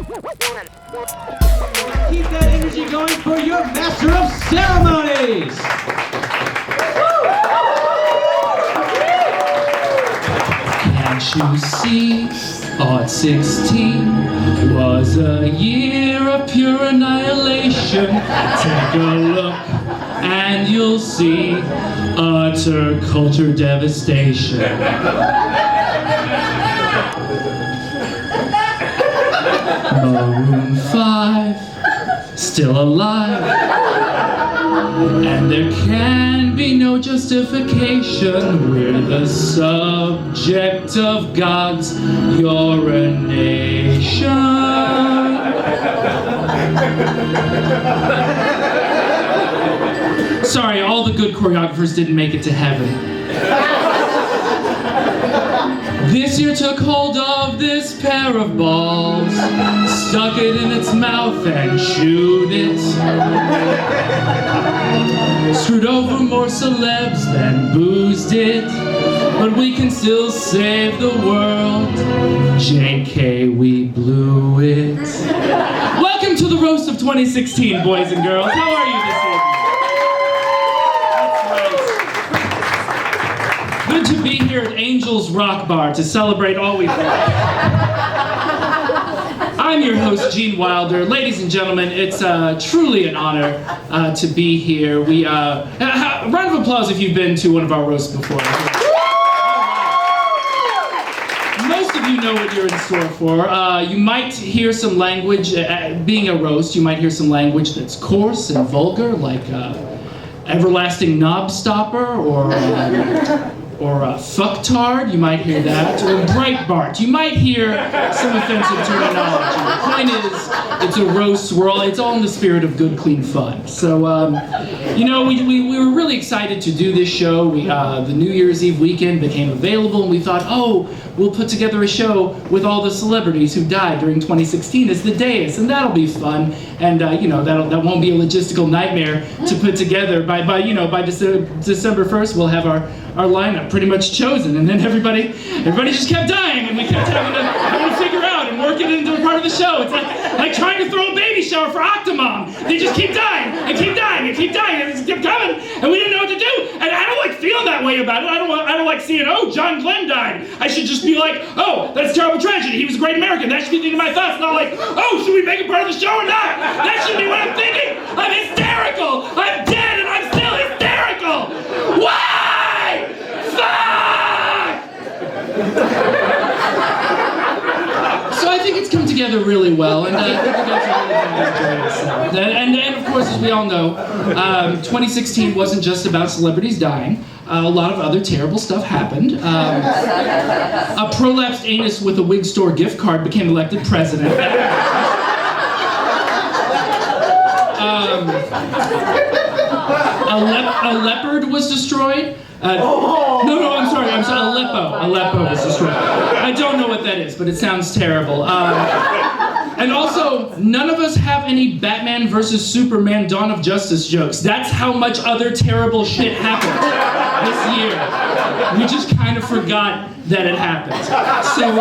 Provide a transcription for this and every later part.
Keep that energy going for your Master of Ceremonies! Can't you see, Odd 16 was a year of pure annihilation. Take a look and you'll see utter culture devastation. Maroon 5, still alive, and there can be no justification. We're the subject of God's urination. Sorry, all the good choreographers didn't make it to heaven. This year took hold of this pair of balls, stuck it in its mouth and chewed it. Screwed over more celebs than boozed it, but we can still save the world. JK, we blew it. Welcome to the roast of 2016, boys and girls. How are you this evening? Good to be here at Angel's Rock Bar to celebrate all we've done. I'm your host, Gene Wilder. Ladies and gentlemen, it's truly an honor to be here. A round of applause if you've been to one of our roasts before. Most of you know what you're in store for. You might hear some language, being a roast, you might hear some language that's coarse and vulgar, like everlasting knob stopper, or fucktard, you might hear that, or Breitbart. You might hear some offensive terminology. The point is, it's a roast swirl. It's all in the spirit of good, clean fun. So, you know, we were really excited to do this show. The New Year's Eve weekend became available, and we thought, oh, we'll put together a show with all the celebrities who died during 2016 as the dais, and that'll be fun. And you know, that won't be a logistical nightmare to put together. By December 1st, we'll have our lineup pretty much chosen, and then everybody just kept dying, and we kept having to figure out and work it into a part of the show. It's like trying to throw a baby shower for Octomom. They just keep dying and keep dying and keep dying, and it just kept coming, and we didn't know what to do. And I don't like feeling that way about it. I don't like seeing, oh, John Glenn died. I should just be like, oh, that's a terrible tragedy. He was a great American. That should be the end of my thoughts, not like, oh, should we make it part of the show or not? That should be what I'm thinking. I'm hysterical. I'm dead, and I'm still hysterical. Why? Fuck! So I think it's come together really well, and I think you guys are really going to enjoy yourself. And of course, as we all know, 2016 wasn't just about celebrities dying. A lot of other terrible stuff happened. A prolapsed anus with a wig store gift card became elected president. A leopard was destroyed. No, I'm sorry. Aleppo was destroyed. I don't know what that is, but it sounds terrible. And also, none of us have any Batman versus Superman Dawn of Justice jokes. That's how much other terrible shit happened this year. We just kind of forgot that it happened. So,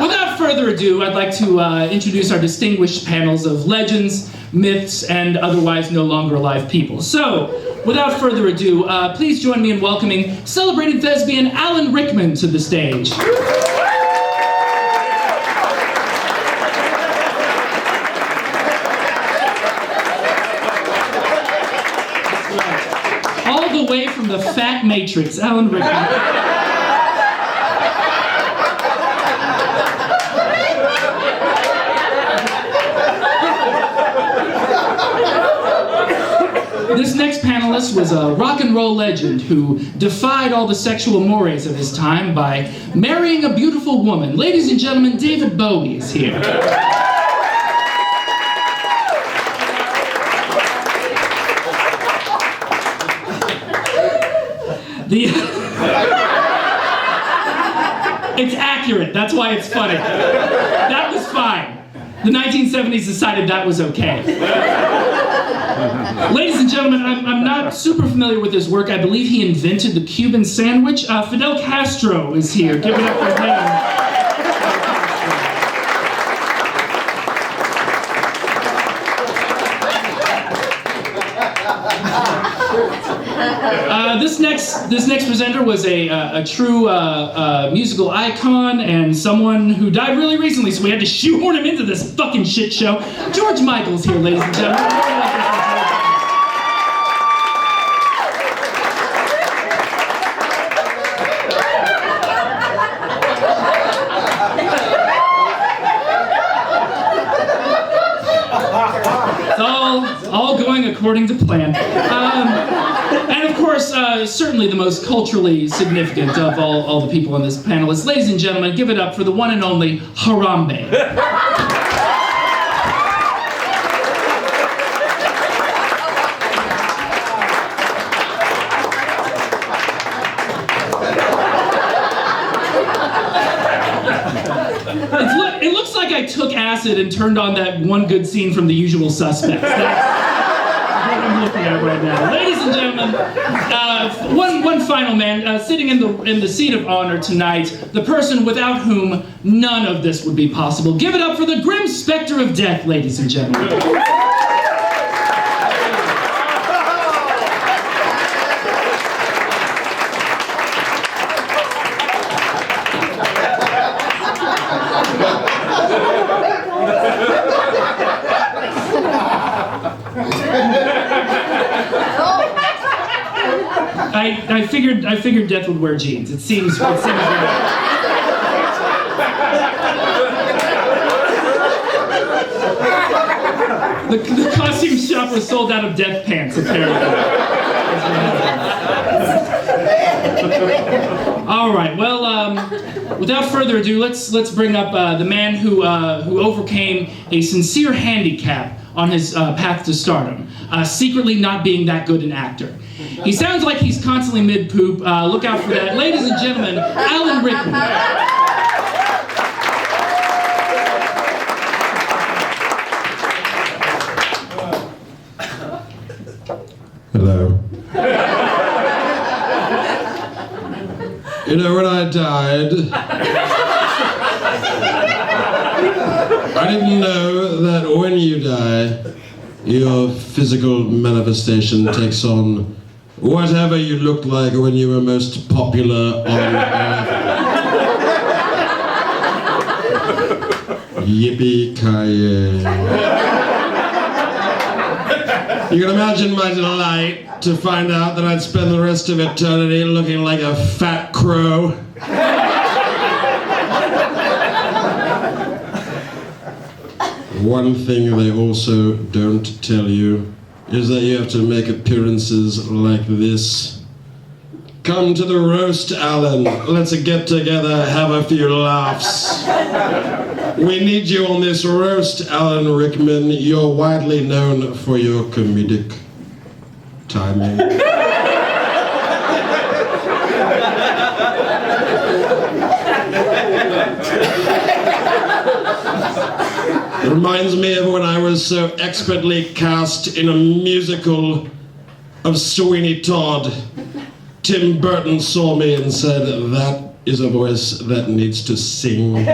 without further ado, I'd like to introduce our distinguished panels of legends, myths, and otherwise no longer alive people. So, without further ado, please join me in welcoming celebrated thespian Alan Rickman to the stage. All the way from the Fat Matrix, Alan Rickman. This next panelist was a rock and roll legend who defied all the sexual mores of his time by marrying a beautiful woman. Ladies and gentlemen, David Bowie is here. It's accurate, that's why it's funny. That was fine. The 1970s decided that was okay. Ladies and gentlemen, I'm not super familiar with his work. I believe he invented the Cuban sandwich. Fidel Castro is here. Give it up for him. this next presenter was a true musical icon and someone who died really recently, so we had to shoehorn him into this fucking shit show. George Michael's here, ladies and gentlemen. All going according to plan. And of course, certainly the most culturally significant of all the people on this panel is, ladies and gentlemen, give it up for the one and only Harambe. It looks like I took acid and turned on that one good scene from The Usual Suspects. That's what I'm looking at right now. Ladies and gentlemen, one final man sitting in the seat of honor tonight, the person without whom none of this would be possible. Give it up for the grim specter of death, ladies and gentlemen. I figured death would wear jeans. It seems right. The costume shop was sold out of death pants, apparently. All right. Well, without further ado, let's bring up the man who overcame a sincere handicap on his path to stardom, secretly not being that good an actor. He sounds like he's constantly mid-poop. Look out for that. Ladies and gentlemen, Alan Rickman. Hello. You know, when I died, I didn't know that when you die, your physical manifestation takes on whatever you looked like when you were most popular on Earth. Yippee-ki-yay. You can imagine my delight to find out that I'd spend the rest of eternity looking like a fat crow. One thing they also don't tell you is that you have to make appearances like this. Come to the roast, Alan. Let's get together, have a few laughs. We need you on this roast, Alan Rickman. You're widely known for your comedic timing. It reminds me of when I was so expertly cast in a musical of Sweeney Todd. Tim Burton saw me and said, "That is a voice that needs to sing."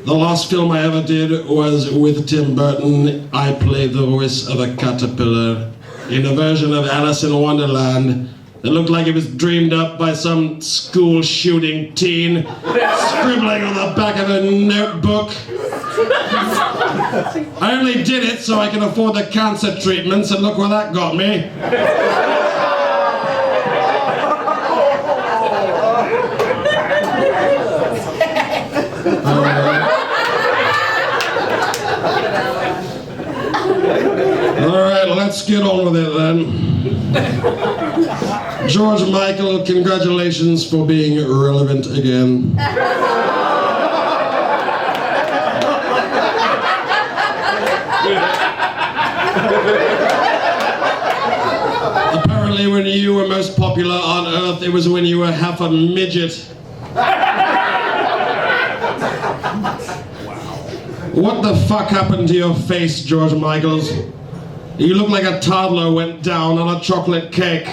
The last film I ever did was with Tim Burton. I played the voice of a caterpillar in a version of Alice in Wonderland. It looked like it was dreamed up by some school shooting teen, scribbling on the back of a notebook. I only did it so I can afford the cancer treatments, and look where that got me. All right, let's get on with it then. George Michael, congratulations for being relevant again. Apparently when you were most popular on Earth, it was when you were half a midget. What the fuck happened to your face, George Michaels? You look like a toddler went down on a chocolate cake.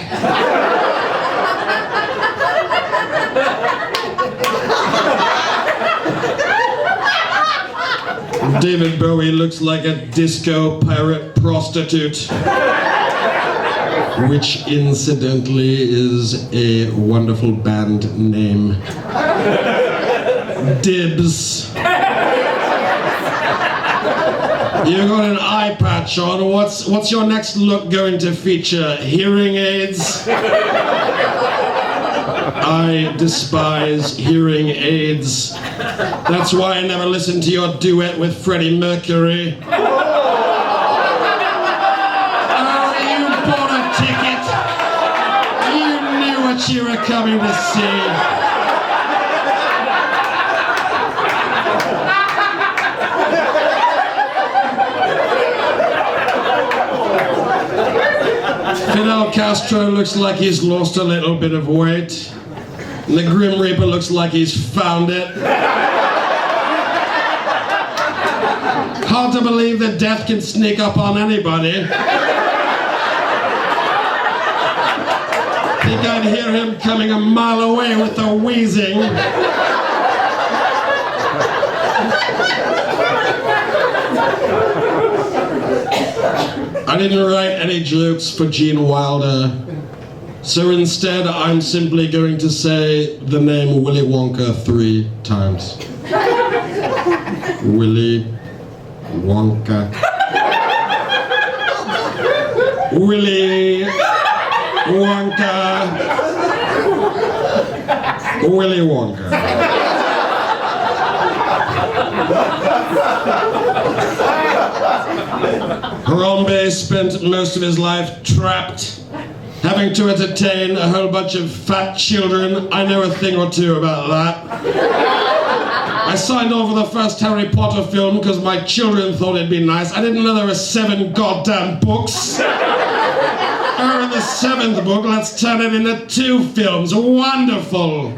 David Bowie looks like a disco pirate prostitute. Which incidentally is a wonderful band name. Dibs. You got an eye patch on. What's your next look going to feature? Hearing aids? I despise hearing aids. That's why I never listened to your duet with Freddie Mercury. Oh, you bought a ticket. You knew what you were coming to see. Fidel Castro looks like he's lost a little bit of weight. And the Grim Reaper looks like he's found it. Hard to believe that death can sneak up on anybody. Think I'd hear him coming a mile away with the wheezing. I didn't write any jokes for Gene Wilder, so instead I'm simply going to say the name Willy Wonka 3 times. Willy Wonka. Willy Wonka. Willy Wonka. Harambe spent most of his life trapped, having to entertain a whole bunch of fat children. I know a thing or two about that. I signed on for the first Harry Potter film because my children thought it'd be nice. I didn't know there were 7 goddamn books. Or in the 7th book, let's turn it into 2 films. Wonderful!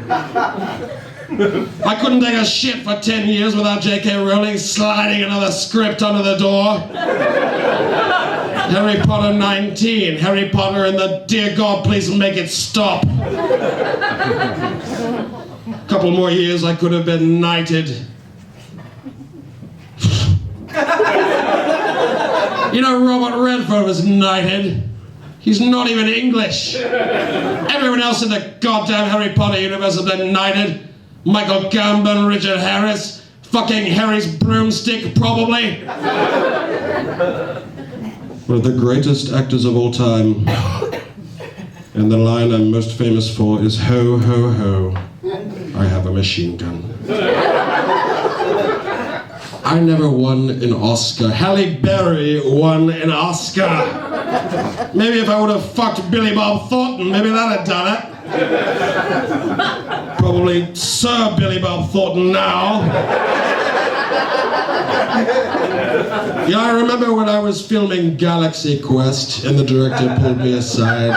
I couldn't take a shit for 10 years without J.K. Rowling sliding another script under the door. Harry Potter 19, Harry Potter and the Dear God, please make it stop. A couple more years I could have been knighted. You know, Robert Redford was knighted. He's not even English. Everyone else in the goddamn Harry Potter universe has been knighted. Michael Gambon, Richard Harris, fucking Harry's broomstick, probably. One of the greatest actors of all time. And the line I'm most famous for is, ho, ho, ho, I have a machine gun. I never won an Oscar. Halle Berry won an Oscar. Maybe if I would have fucked Billy Bob Thornton, maybe that'd have done it. Probably Sir Billy Bob Thornton now. Yeah, I remember when I was filming Galaxy Quest and the director pulled me aside.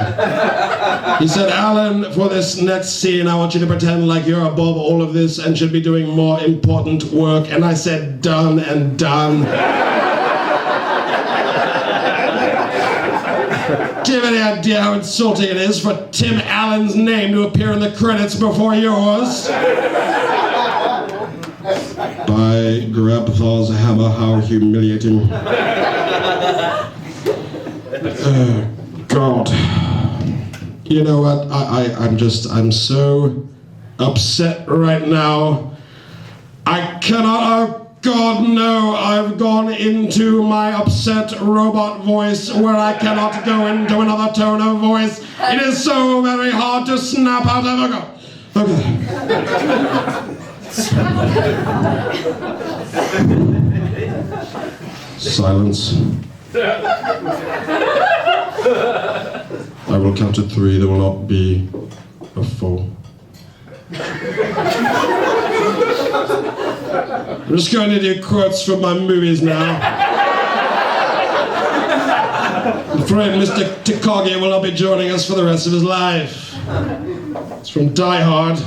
He said, Alan, for this next scene, I want you to pretend like you're above all of this and should be doing more important work. And I said, done and done. Do you have any idea how insulting it is for Tim Allen's name to appear in the credits before yours? By Grabthar's hammer, how humiliating. God. You know what, I'm so upset right now. I cannot, oh God, no, I've gone into my upset robot voice where I cannot go into another tone of voice. It is so very hard to snap out of it. Okay. Silence. I will count to 3, there will not be a 4. I'm just going to do quotes from my movies now. I'm afraid Mr. Takagi will not be joining us for the rest of his life. It's from Die Hard.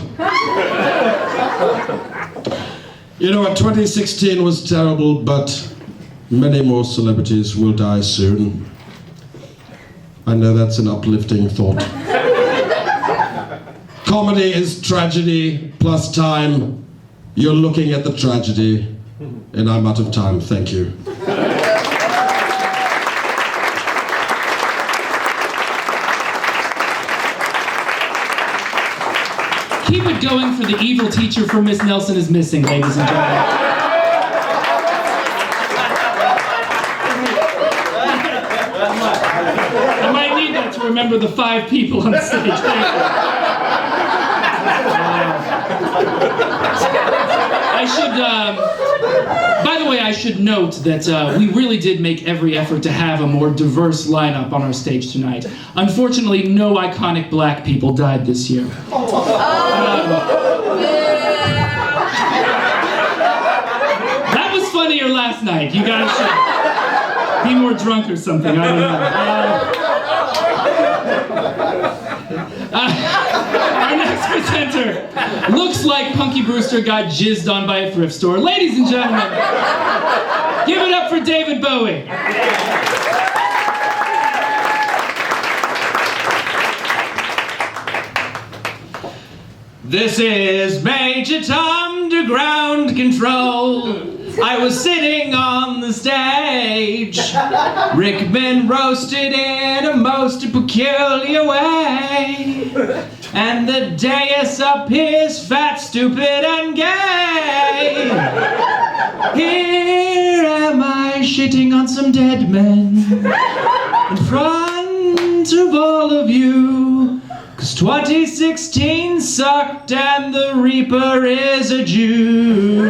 You know what, 2016 was terrible, but many more celebrities will die soon. I know that's an uplifting thought. Comedy is tragedy plus time. You're looking at the tragedy. And I'm out of time, thank you. Keep it going for the evil teacher from Miss Nelson is Missing, ladies and gentlemen. I might need that to remember the 5 people on stage. Thank you. By the way, I should note that we really did make every effort to have a more diverse lineup on our stage tonight. Unfortunately, no iconic black people died this year. That was funnier last night. You guys should be more drunk or something. I don't know. Our next presenter looks like Punky Brewster got jizzed on by a thrift store. Ladies and gentlemen, give it up for David Bowie. This is Major Tom to Ground Control. I was sitting on the stage. Rickman roasted in a most peculiar way. And the dais up here's fat, stupid, and gay. Here am I shitting on some dead men in front of all of you. 'Cause 2016 sucked and the Reaper is a Jew.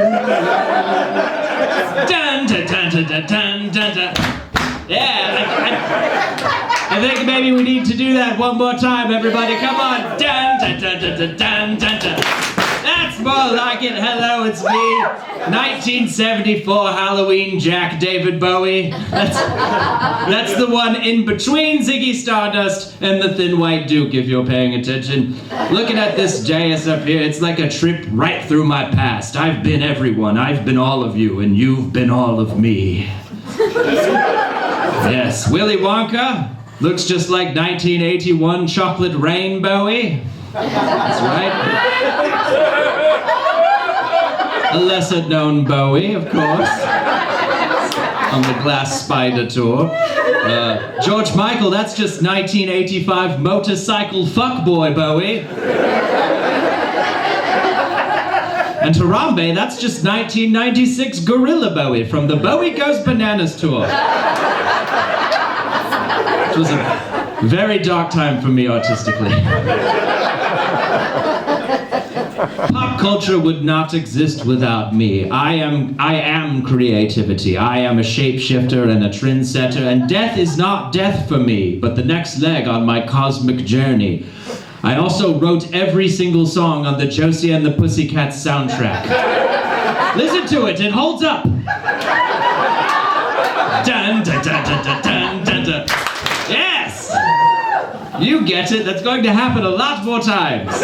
Dun, dun, dun, dun, dun, dun, dun, dun. Yeah, I think maybe we need to do that one more time, everybody. Come on. Dun, dun, dun, dun, dun, dun, dun, dun. That's more like it. Hello, it's me. 1974 Halloween Jack David Bowie. That's the one in between Ziggy Stardust and the Thin White Duke, if you're paying attention. Looking at this dais up here, it's like a trip right through my past. I've been everyone. I've been all of you, and you've been all of me. Yes, Willy Wonka looks just like 1981 Chocolate Rain Bowie. That's right. A lesser-known Bowie, of course, on the Glass Spider tour. George Michael, that's just 1985 Motorcycle Fuckboy Bowie. And Harambe, that's just 1996 Gorilla Bowie from the Bowie Goes Bananas tour. It was a very dark time for me artistically. Pop culture would not exist without me. I am creativity. I am a shapeshifter and a trendsetter, and death is not death for me, but the next leg on my cosmic journey. I also wrote every single song on the Josie and the Pussycats soundtrack. Listen to it holds up. Dun, dun, dun, dun, dun, dun, dun, dun. Yes! You get it. That's going to happen a lot more times.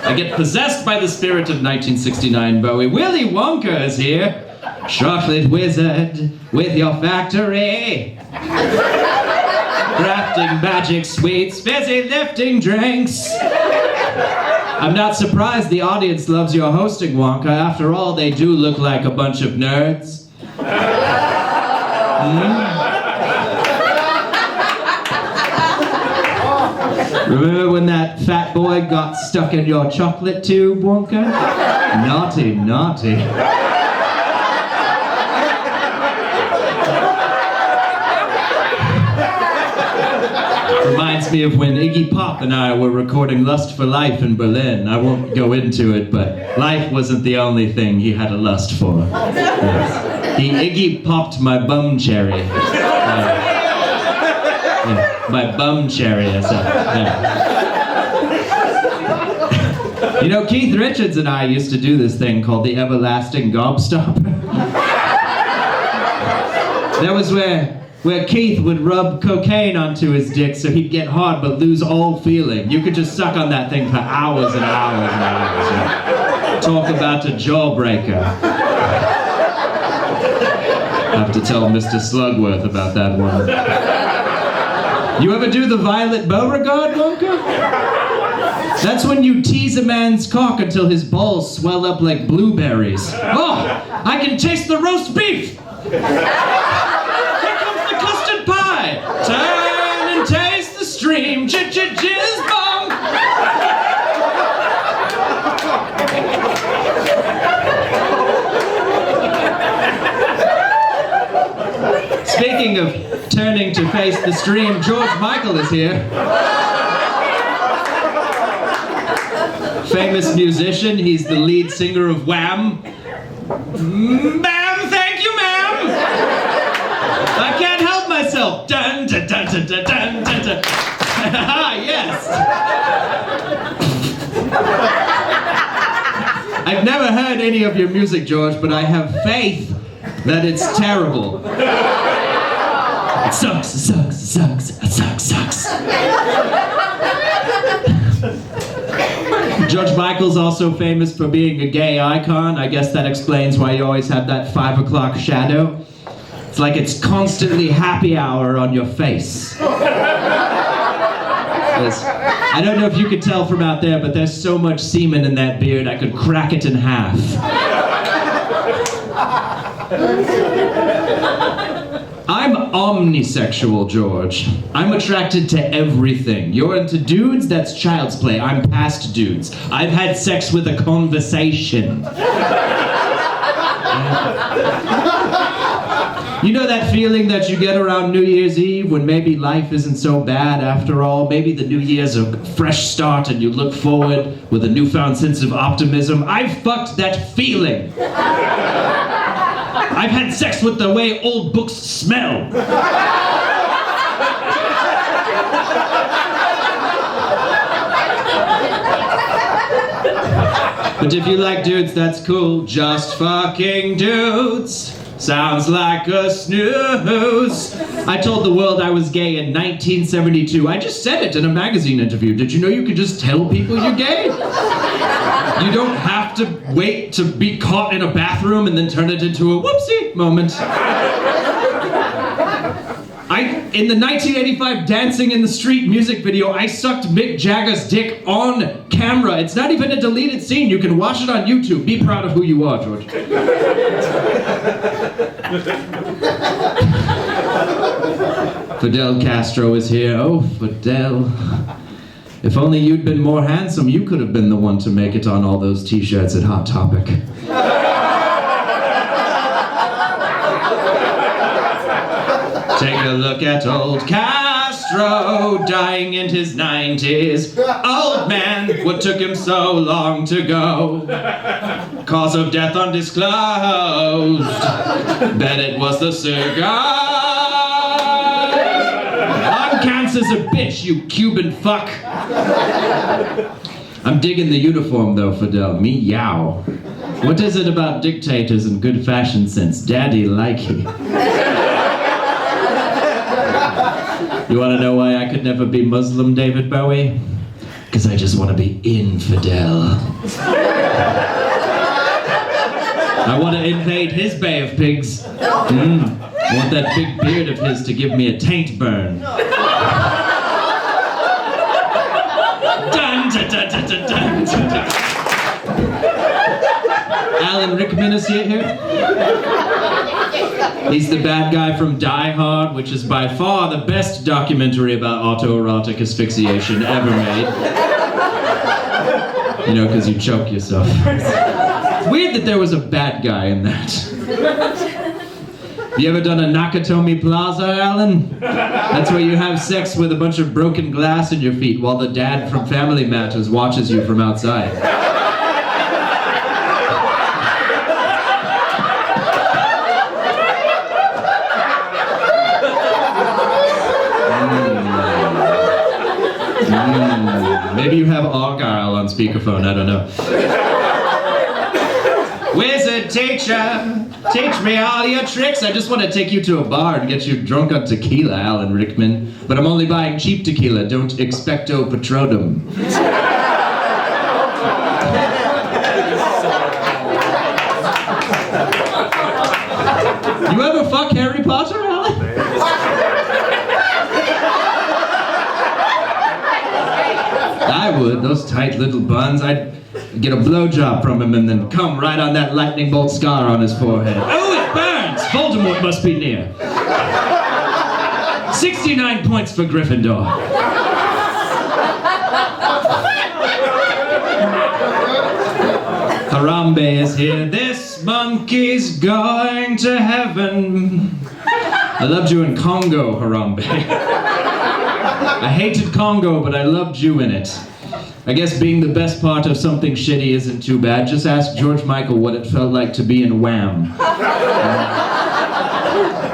I get possessed by the spirit of 1969 Bowie. Willy Wonka is here. Chocolate wizard with your factory. Crafting magic sweets, busy lifting drinks. I'm not surprised the audience loves your hosting, Wonka. After all, they do look like a bunch of nerds. Remember when that fat boy got stuck in your chocolate tube, Wonka? Naughty, naughty. Reminds me of when Iggy Pop and I were recording Lust for Life in Berlin. I won't go into it, but life wasn't the only thing he had a lust for. Yes. He Iggy popped my bum cherry. My bum cherry, I said. Yeah. You know, Keith Richards and I used to do this thing called the everlasting gobstopper. That was where Keith would rub cocaine onto his dick so he'd get hard but lose all feeling. You could just suck on that thing for hours and hours and hours. Yeah. Talk about a jawbreaker. I have to tell Mr. Slugworth about that one. You ever do the Violet Beauregard, Wonka? That's when you tease a man's cock until his balls swell up like blueberries. Oh, I can taste the roast beef! Here comes the custard pie! Turn and taste the stream, jizz bum! Speaking of turning to face the stream, George Michael is here. Famous musician, he's the lead singer of Wham. Bam, thank you, ma'am! I can't help myself. Dun, dun, dun, dun, dun, dun, dun, dun. Yes! I've never heard any of your music, George, but I have faith that it's terrible. It sucks, it sucks, it sucks, it sucks, sucks. George Michael's also famous for being a gay icon. I guess that explains why you always have that 5 o'clock shadow. It's like it's constantly happy hour on your face. I don't know if you could tell from out there, but there's so much semen in that beard, I could crack it in half. I'm omnisexual, George. I'm attracted to everything. You're into dudes? That's child's play. I'm past dudes. I've had sex with a conversation. You know that feeling that you get around New Year's Eve when maybe life isn't so bad after all? Maybe the New Year's a fresh start and you look forward with a newfound sense of optimism. I've fucked that feeling. I've had sex with the way old books smell. But if you like dudes, that's cool. Just fucking dudes. Sounds like a snooze. I told the world I was gay in 1972. I just said it in a magazine interview. Did you know you could just tell people you're gay? You don't have to wait to be caught in a bathroom and then turn it into a whoopsie moment. In the 1985 Dancing in the Street music video, I sucked Mick Jagger's dick on camera. It's not even a deleted scene. You can watch it on YouTube. Be proud of who you are, George. Fidel Castro is here. Oh, Fidel. If only you'd been more handsome, you could have been the one to make it on all those t-shirts at Hot Topic. Take a look at old Castro, dying in his 90s. Old man, what took him so long to go? Cause of death undisclosed. Bet it was the cigar. Lung cancer's a bitch, you Cuban fuck. I'm digging the uniform though, Fidel. Meow. What is it about dictators and good fashion sense? Daddy likey. You want to know why I could never be Muslim, David Bowie? Because I just want to be infidel. I want to invade his Bay of Pigs. I want that big beard of his to give me a taint burn. Dun, dun, dun, dun, dun, dun, dun. Alan Rickman is here. He's the bad guy from Die Hard, which is by far the best documentary about autoerotic asphyxiation ever made. You know, because you choke yourself. It's weird that there was a bad guy in that. You ever done a Nakatomi Plaza, Alan? That's where you have sex with a bunch of broken glass in your feet while the dad from Family Matters watches you from outside. Maybe you have Argyle on speakerphone, I don't know. Wizard teacher, teach me all your tricks. I just want to take you to a bar and get you drunk on tequila, Alan Rickman. But I'm only buying cheap tequila, don't expecto patronum. You ever fuck Harry Potter, Alan? I would, those tight little buns. I'd get a blowjob from him and then come right on that lightning bolt scar on his forehead. Oh, it burns! Voldemort must be near. 69 points for Gryffindor. Harambe is here. This monkey's going to heaven. I loved you in Congo, Harambe. I hated Congo, but I loved you in it. I guess being the best part of something shitty isn't too bad. Just ask George Michael what it felt like to be in Wham.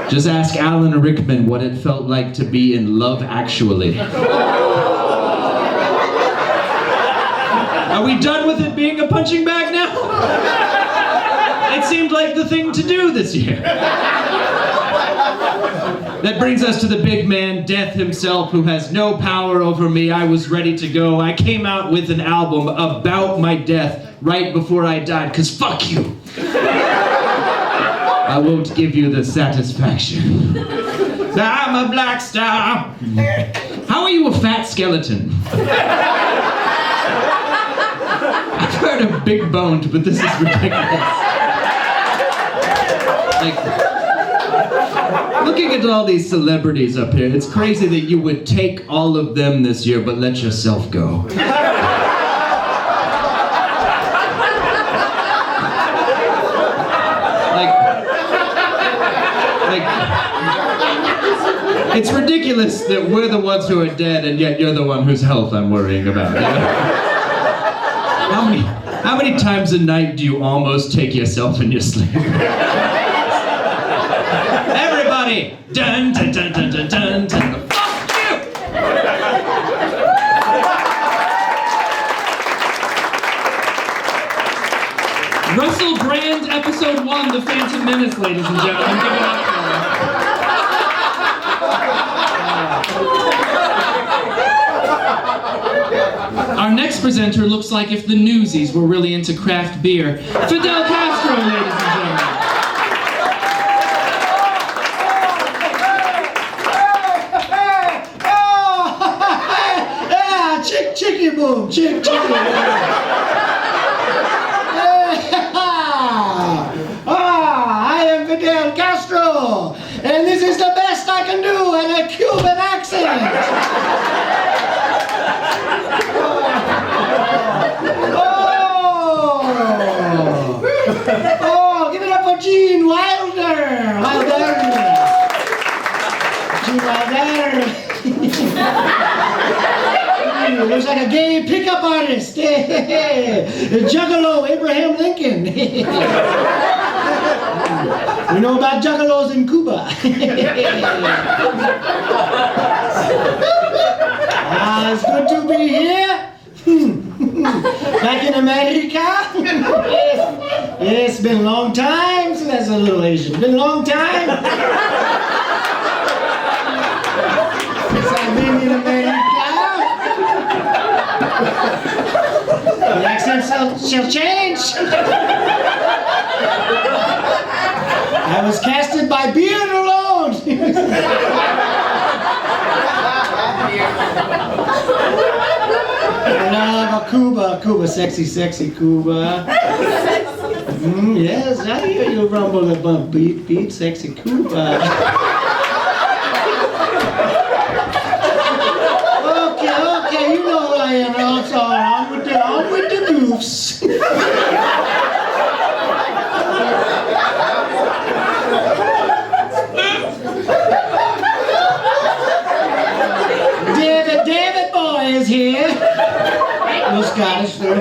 Just ask Alan Rickman what it felt like to be in Love Actually. Are we done with it being a punching bag now? It seemed like the thing to do this year. That brings us to the big man, Death himself, who has no power over me. I was ready to go. I came out with an album about my death right before I died, 'cause fuck you. I won't give you the satisfaction. I'm a black star. How are you a fat skeleton? I've heard of big boned, but this is ridiculous. Like, looking at all these celebrities up here, it's crazy that you would take all of them this year, but let yourself go. It's ridiculous that we're the ones who are dead, and yet you're the one whose health I'm worrying about. How many times a night do you almost take yourself in your sleep? Everybody! Dun dun dun dun dun dun dun. Fuck you! Russell Brand, episode 1, The Phantom Menace, ladies and gentlemen. Give it up for him. Our next presenter looks like if the Newsies were really into craft beer. Fidel Castro, ladies and gentlemen. Chicky boom, chicky boom. I am Fidel Castro, and this is the best I can do in a Cuban accent. Oh, give it up for Gene Wilder. Gene Wilder. Looks like a gay pickup artist. Juggalo Abraham Lincoln. We know about juggalos in Cuba. It's good to be here. Back in America. Yes, it's been a long time. So that's a little Asian. Been a long time. Since I've been in America. The accent shall change. I was casted by beard alone. I love Cuba, Cuba, sexy, sexy Cuba. Yes, I hear you rumble a bump, beat, sexy Cuba. Okay, you know who I am. It's all right. On with the moves. David boy is here. No Scottish, no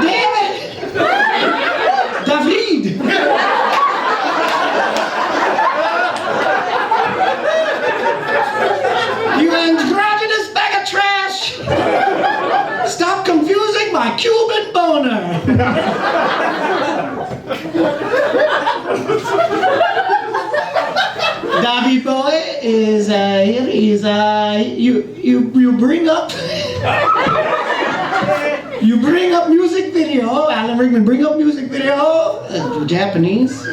David. David. You androgynous bag of trash! Stop confusing my Cuban boner! David boy is here. He's you bring up you bring up music video. Alan Rickman bring up music video. Japanese.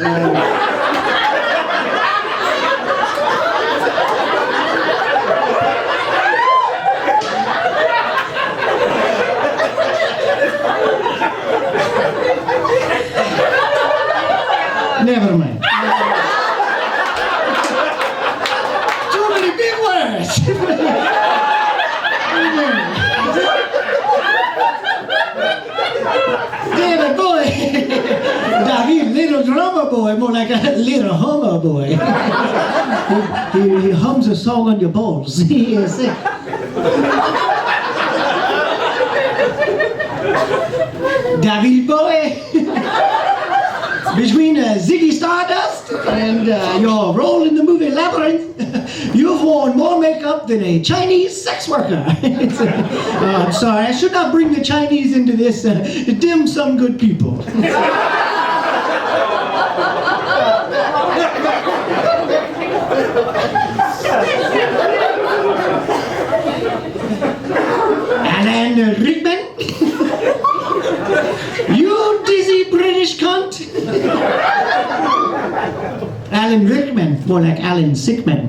drummer boy, more like a little hummer boy. he hums a song on your balls. Yes. David Bowie. Between Ziggy Stardust and your role in the movie Labyrinth, you've worn more makeup than a Chinese sex worker. I'm sorry, I should not bring the Chinese into this. Dim some good people. Alan Rickman. You dizzy British cunt! Alan Rickman, more like Alan Sickman.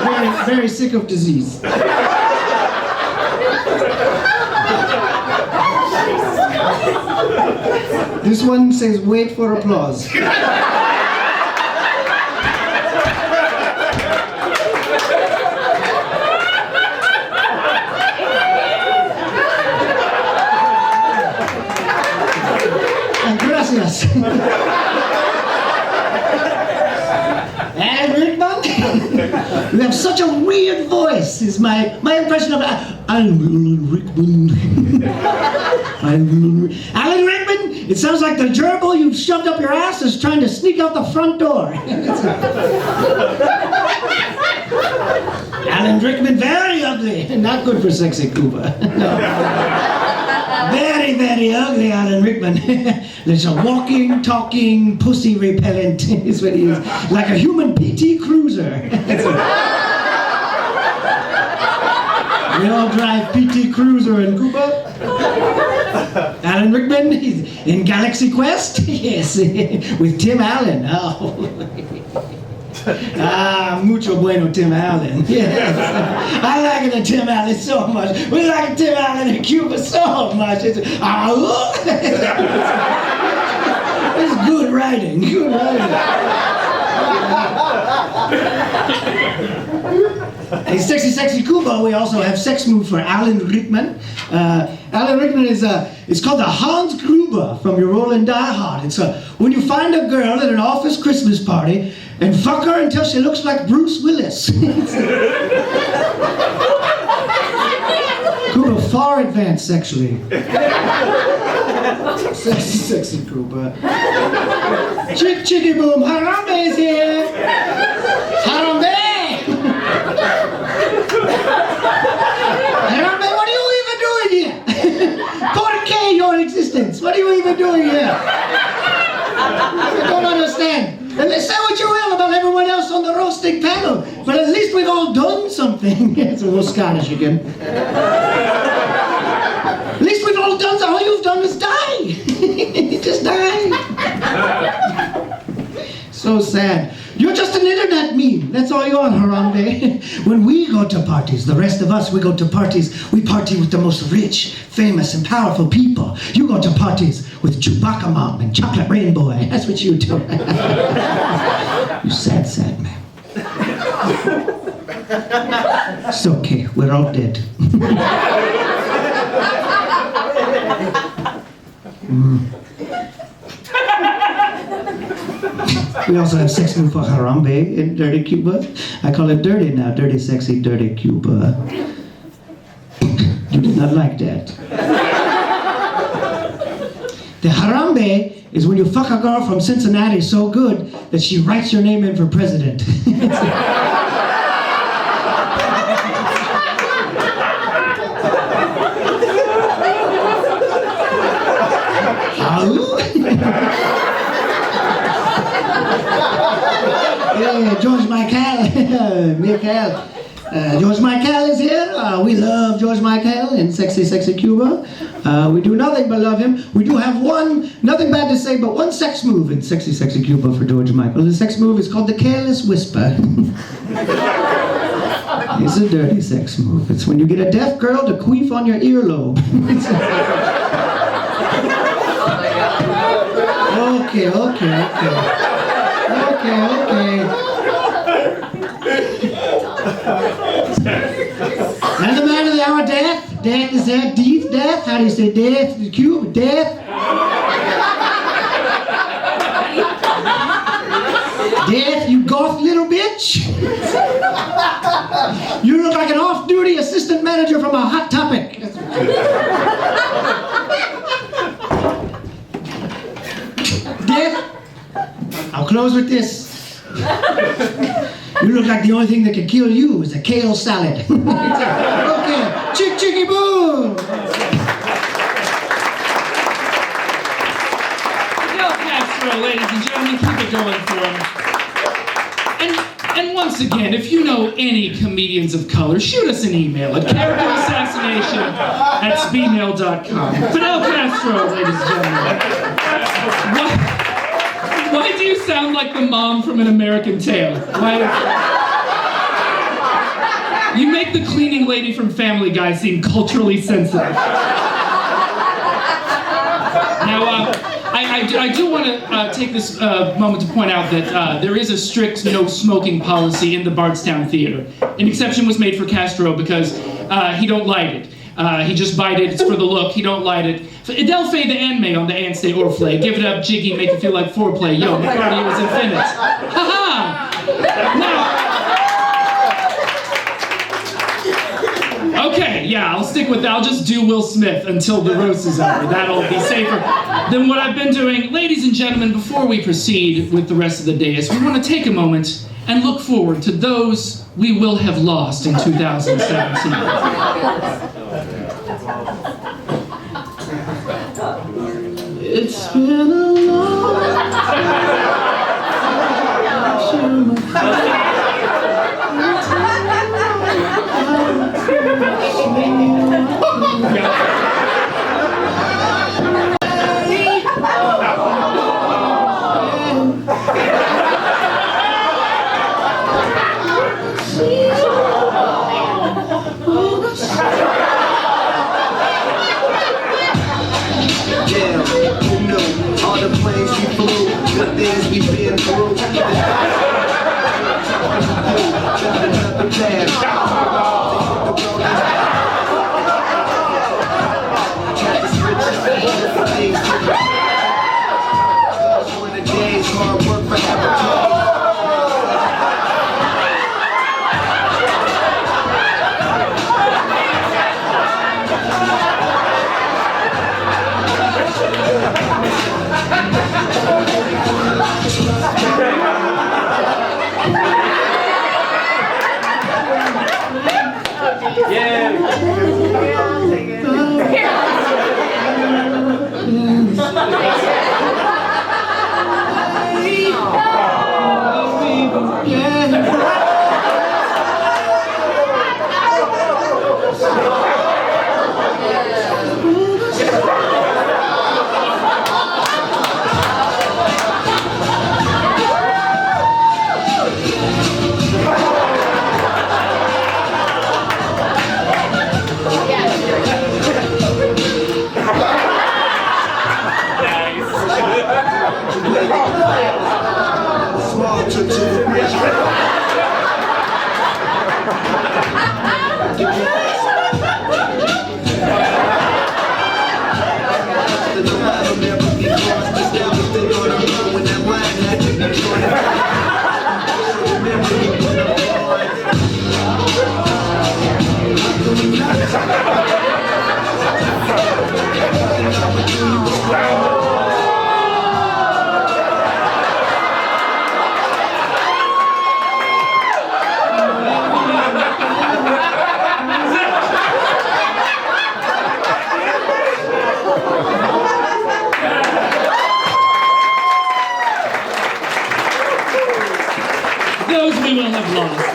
very, very sick of disease. This one says, wait for applause. Gracias. And Rickman, you have such a weird voice, is my impression of Alan Rickman. Alan Rickman, it sounds like the gerbil you've shoved up your ass is trying to sneak out the front door. Alan Rickman, very ugly, not good for sexy Cuba. No. Very, very ugly, Alan Rickman. There's a walking, talking, pussy repellent is what he is. Like a human PT Cruiser. We all drive PT Cruiser in Cuba. Alan Rickman, he's in Galaxy Quest. Yes, with Tim Allen. Oh. Mucho bueno, Tim Allen. Yes. I like the Tim Allen so much. We like Tim Allen in Cuba so much. It's good writing. Good writing. In Sexy Sexy Cuba, we also have sex move for Alan Rickman. Alan Rickman is it's called the Hans Gruber from your Roland Die Hard. It's when you find a girl at an office Christmas party and fuck her until she looks like Bruce Willis. Cuba far advanced sexually. Sexy, sexy Cuba. Chick, chicky boom, Harambe is here. Harambe! Harambe, what are you even doing here? Por qué your existence? What are you even doing here? I don't understand. And they say what you will about everyone else on the roasting panel, but at least we've all done something. It's a little Scottish again. At least we've all done, all you've done is die. Just die. So sad. You're just an internet meme. That's all you are, Harambe. When we go to parties, the rest of us, we go to parties, we party with the most rich, famous, and powerful people. You go to parties with Chewbacca Mom and Chocolate Rainbow. That's what you do. You sad, sad man. It's okay. We're all dead. We also have sex move for Harambe in Dirty Cuba. I call it dirty now. Dirty, sexy, dirty Cuba. You did not like that. The Harambe is when you fuck a girl from Cincinnati so good that she writes your name in for president. Yeah, George Michael. George Michael is here. We love George Michael in Sexy Sexy Cuba. We do nothing but love him. We do have nothing bad to say, but one sex move in Sexy Sexy Cuba for George Michael. The sex move is called the Careless Whisper. It's a dirty sex move. It's when you get a deaf girl to queef on your earlobe. Okay. And the man of the hour, death. Death, is that death? Death? How do you say death? The cube? Death? Death, you goth little bitch. You look like an off-duty assistant manager from a Hot Topic. Death, I'll close with this. You look like the only thing that can kill you is a kale salad. Okay, chick chicky boo. Fidel Castro, ladies and gentlemen, keep it going for him. And once again, if you know any comedians of color, shoot us an email at characterassassination@speedmail.com. Fidel Castro, ladies and gentlemen. Why do you sound like the mom from An American Tail? You make the cleaning lady from Family Guy seem culturally sensitive. Now, I do want to take this moment to point out that there is a strict no smoking policy in the Bardstown Theater. An exception was made for Castro because he don't light it. He just bite it, it's for the look, he don't light it. Del Fay the anime on the Anstey Orflay. Give it up, Jiggy, make it feel like foreplay. Yo, McCartney was infinite. Ha-ha! Now, okay, yeah, I'll stick with that. I'll just do Will Smith until the roast is over. That'll be safer than what I've been doing. Ladies and gentlemen, before we proceed with the rest of the dais, we want to take a moment and look forward to those we will have lost in 2017. It's been a long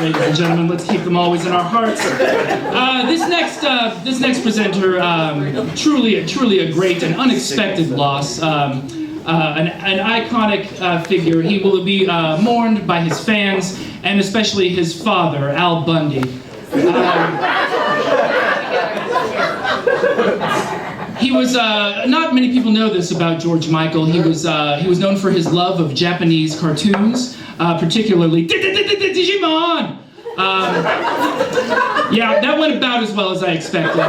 ladies and gentlemen. Let's keep them always in our hearts. This next presenter, truly a great and unexpected loss. An iconic figure. He will be mourned by his fans and especially his father, Al Bundy. He was not many people know this about George Michael. He was known for his love of Japanese cartoons, particularly Digimon. Yeah, that went about as well as I expected.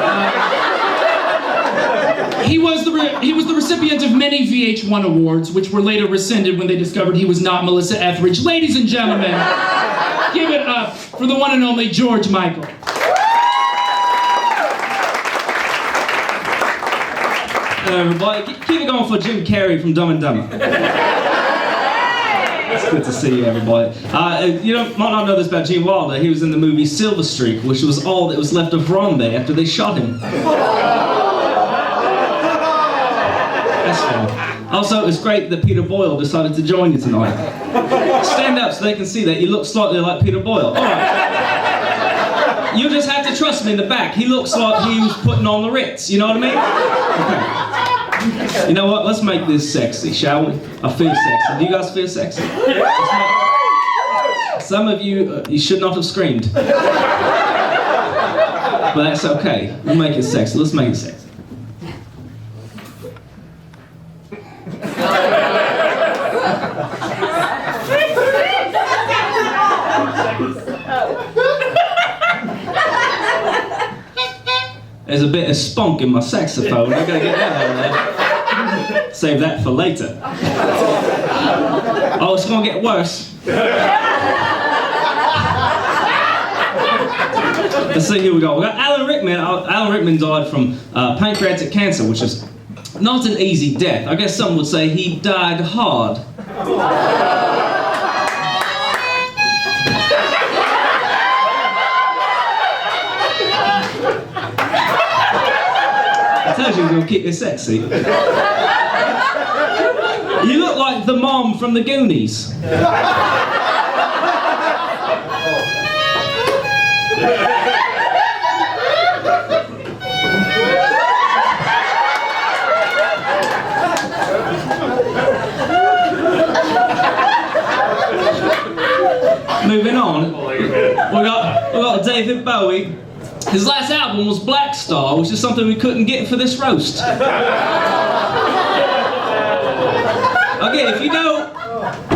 He was the recipient of many VH1 awards, which were later rescinded when they discovered he was not Melissa Etheridge. Ladies and gentlemen, give it up for the one and only George Michael. Hello, everybody. Keep it going for Jim Carrey from Dumb and Dumber. It's good to see you, everybody. You might not know this about Gene Wilder. He was in the movie Silver Streak, which was all that was left of Harambe after they shot him. That's fun. Also, it's great that Peter Boyle decided to join you tonight. Stand up so they can see that you look slightly like Peter Boyle. All right. You just have to trust me in the back. He looks like he was putting on the Ritz. You know what I mean? Okay. You know what? Let's make this sexy, shall we? I feel sexy. Do you guys feel sexy? Some of you, you should not have screamed. But that's okay. We'll make it sexy. Let's make it sexy. There's a bit of spunk in my saxophone. I gotta get that out of there. Save that for later. Oh, it's gonna get worse. Let's see, here we go. We got Alan Rickman. Alan Rickman died from pancreatic cancer, which is not an easy death. I guess some would say he died hard. I told you we'll keep it sexy. You look like the mom from the Goonies. Moving on, we got David Bowie. His last album was Black Star, which is something we couldn't get for this roast. Okay,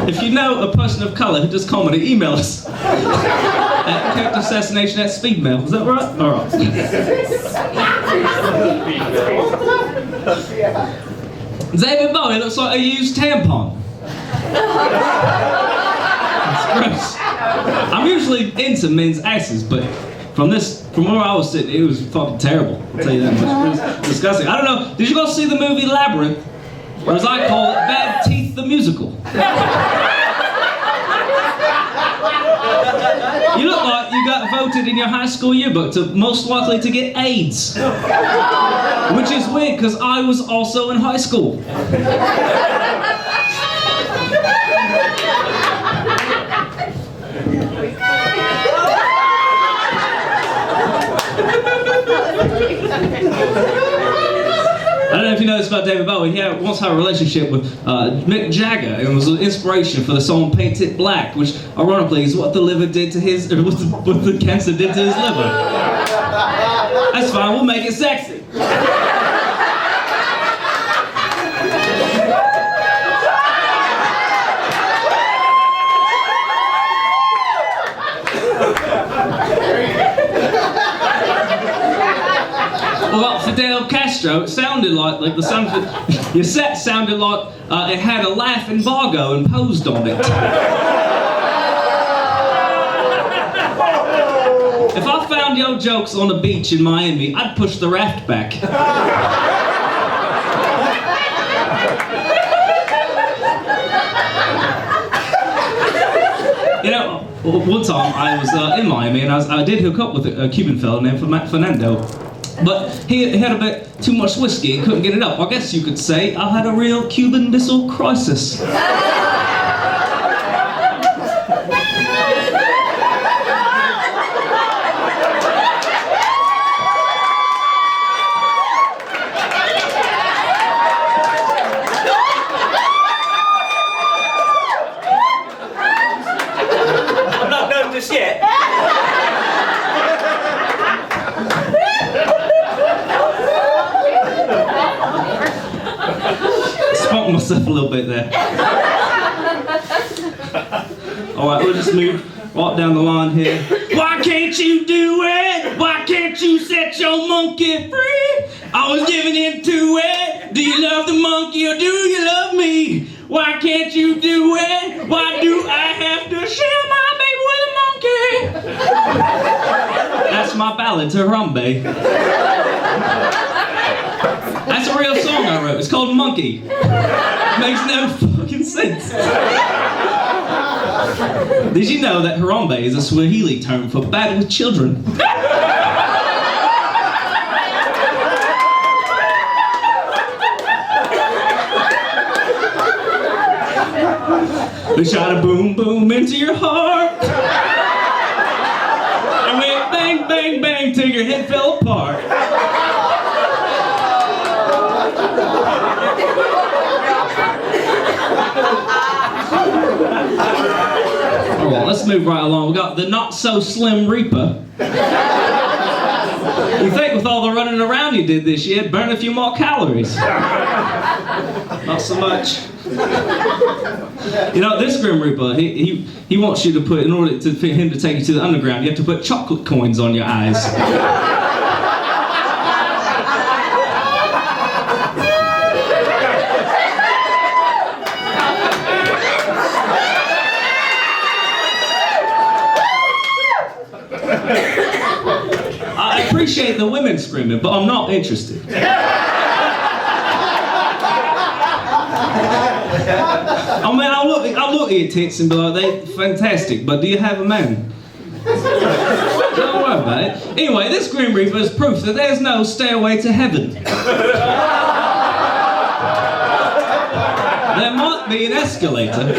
if you know a person of color who does comedy, email us at characterassassination@speedmail. Is that right? All right. David Bowie looks like a used tampon. It's gross. I'm usually into men's asses, but from where I was sitting, it was fucking terrible. I'll tell you that much. It was disgusting. I don't know. Did you guys see the movie Labyrinth? Or as I call it, Bad Teeth the Musical. You look like you got voted in your high school yearbook to most likely to get AIDS. Which is weird, because I was also in high school. I don't know if you know this about David Bowie. He once had a relationship with Mick Jagger, and it was an inspiration for the song "Paint It Black," which, ironically, is what the liver did to his, or what the cancer did to his liver. That's fine. We'll make it sexy. We got Fidel Castro. It sounded like the sound of your set sounded like it had a laugh embargo imposed on it. If I found your jokes on a beach in Miami, I'd push the raft back. You know, one time I was in Miami and I did hook up with a Cuban fellow named Fernando. But he had a bit too much whiskey and couldn't get it up. I guess you could say I had a real Cuban Missile Crisis. I'm not done just yet. Spunk myself a little bit there. Alright, we'll just move right down the line here. 1, can't you do it? Why can't you set your monkey free? I was giving into it. Do you love the monkey or do you love me? Why can't you do it? Why do I have to share my baby with a monkey? That's my ballad to Harambe. That's a real song I wrote. It's called Monkey. Makes no fucking sense. Did you know that Harambe is a Swahili term for bad with children? They shot a boom boom into your heart. And went bang bang bang till your head fell apart. All right, let's move right along. We got the not so slim Reaper. You think with all the running around you did this year, burn a few more calories? Not so much. You know, this Grim Reaper, he wants you to put, in order for him to take you to the underground, you have to put chocolate coins on your eyes. I appreciate the women screaming, but I'm not interested. I mean, I'll look at your tits and be like, they're fantastic, but do you have a man? Don't worry about it. Anyway, this Grim Reaper is proof that there's no stairway to heaven. There might be an escalator.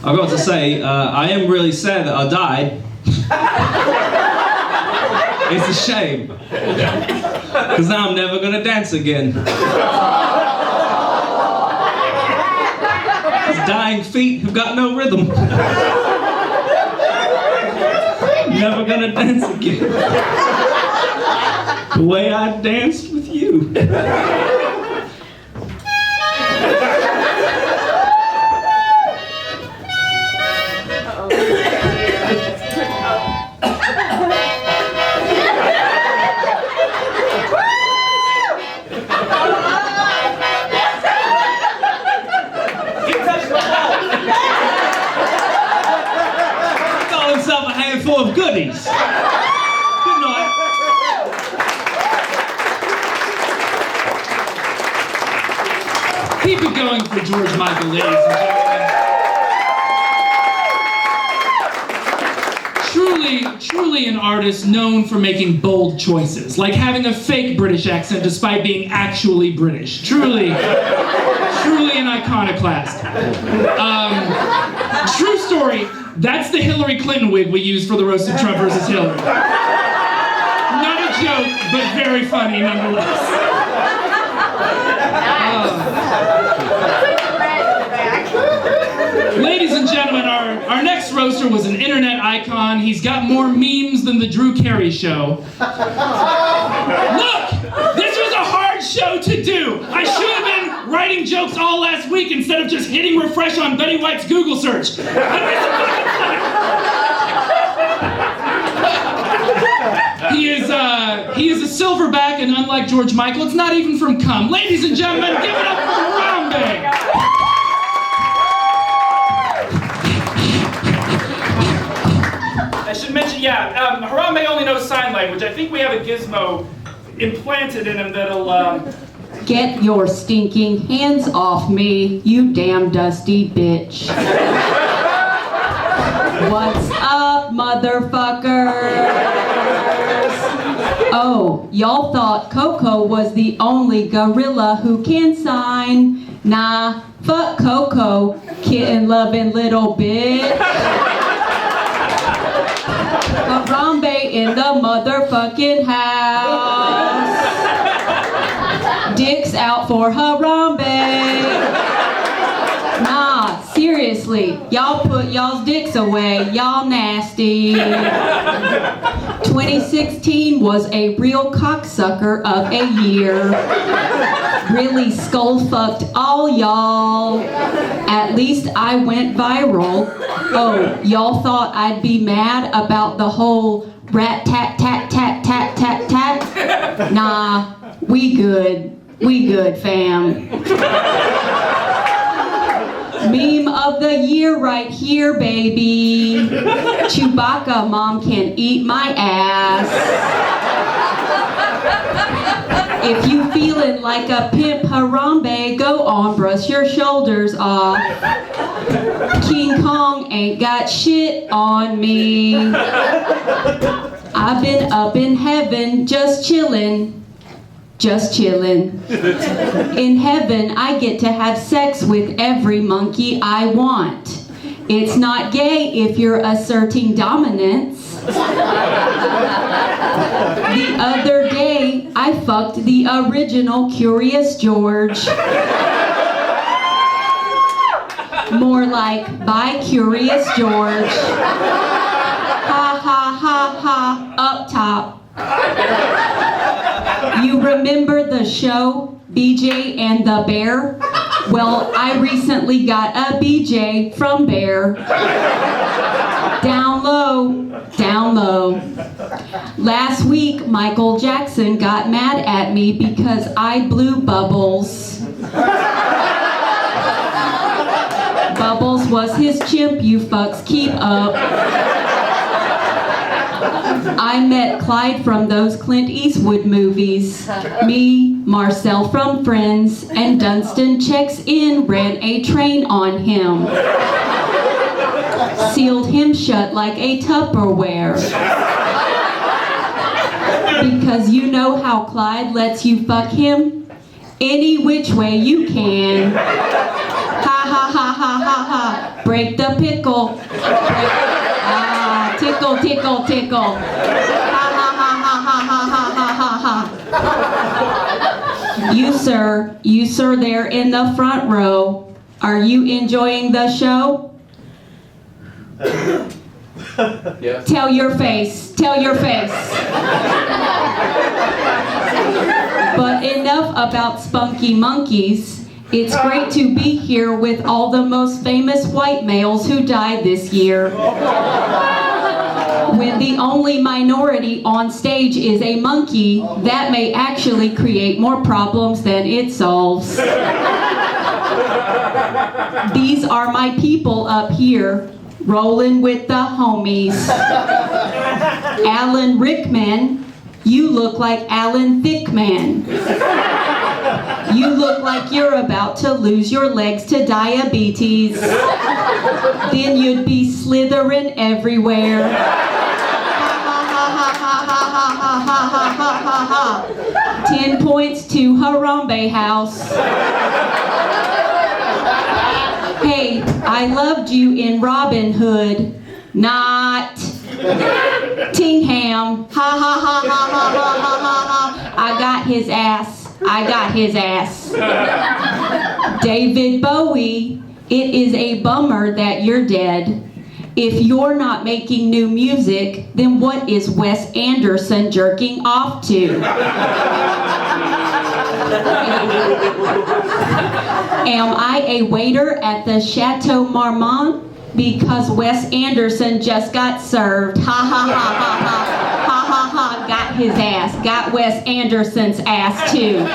I've got to say, I am really sad that I died. It's a shame. Because now I'm never going to dance again. These dying feet have got no rhythm. Never going to dance again. The way I danced with you. Full of goodies. Good night. Keep it going for George Michael, ladies and gentlemen. Truly an artist known for making bold choices, like having a fake British accent despite being actually British. Truly an iconoclast. True story. That's the Hillary Clinton wig we used for the roasted Trump versus Hillary. Not a joke, but very funny nonetheless. Ladies and gentlemen, our next roaster was an internet icon. He's got more memes than the Drew Carey show. Look! This was a hard show to do. I should have been writing jokes all last week instead of just hitting refresh on Betty White's Google search. He is a silverback, and unlike George Michael, it's not even from cum. Ladies and gentlemen, give it up for Harambe! I should mention, Harambe only knows sign language. I think we have a gizmo implanted in him that'll, Get your stinking hands off me, you damn dusty bitch. What's up, motherfuckers? Oh, y'all thought Coco was the only gorilla who can sign. Nah, fuck Coco, kitten-loving little bitch. Harambe in the motherfucking house. Dicks out for Harambe. Nah, seriously, y'all put y'all's dicks away, y'all nasty. 2016 was a real cocksucker of a year. Really skull fucked all y'all. At least I went viral. Oh, y'all thought I'd be mad about the whole rat tat tat tat tat tat tat? Nah, we good, fam. Meme of the year right here, baby. Chewbacca, mom can eat my ass. If you feeling like a pimp Harambe, go on, brush your shoulders off. King Kong ain't got shit on me. I've been up in heaven, just chillin'. Just chillin'. In heaven, I get to have sex with every monkey I want. It's not gay if you're asserting dominance. The other day, I fucked the original Curious George. More like, bye Curious George. Ha ha ha ha, up top. You remember the show, BJ and the Bear? Well, I recently got a BJ from Bear. Down low, down low. Last week, Michael Jackson got mad at me because I blew bubbles. Bubbles was his chimp, you fucks, keep up. I met Clyde from those Clint Eastwood movies. Me, Marcel from Friends, and Dunstan checks in, ran a train on him. Sealed him shut like a Tupperware. Because you know how Clyde lets you fuck him? Any which way you can. Ha ha ha ha ha ha. Break the pickle. Tickle, tickle, tickle. Ha ha ha ha ha ha ha ha ha. You sir there in the front row. Are you enjoying the show? Yeah. Tell your face, tell your face. But enough about spunky monkeys. It's great to be here with all the most famous white males who died this year. When the only minority on stage is a monkey, that may actually create more problems than it solves. These are my people up here, rolling with the homies. Alan Rickman, you look like Alan Thickman. You look like you're about to lose your legs to diabetes. Then you'd be slithering everywhere. Ha ha ha ha ha ha ha ha ha ha. 10 points to Harambe House. Hey, I loved you in Robin Hood. Not. Tingham. Ha ha ha ha ha ha ha ha. I got his ass. I got his ass. David Bowie, it is a bummer that you're dead. If you're not making new music, then what is Wes Anderson jerking off to? Am I a waiter at the Chateau Marmont? Because Wes Anderson just got served. Ha ha ha ha ha. Ha ha ha, got his ass. Got Wes Anderson's ass too.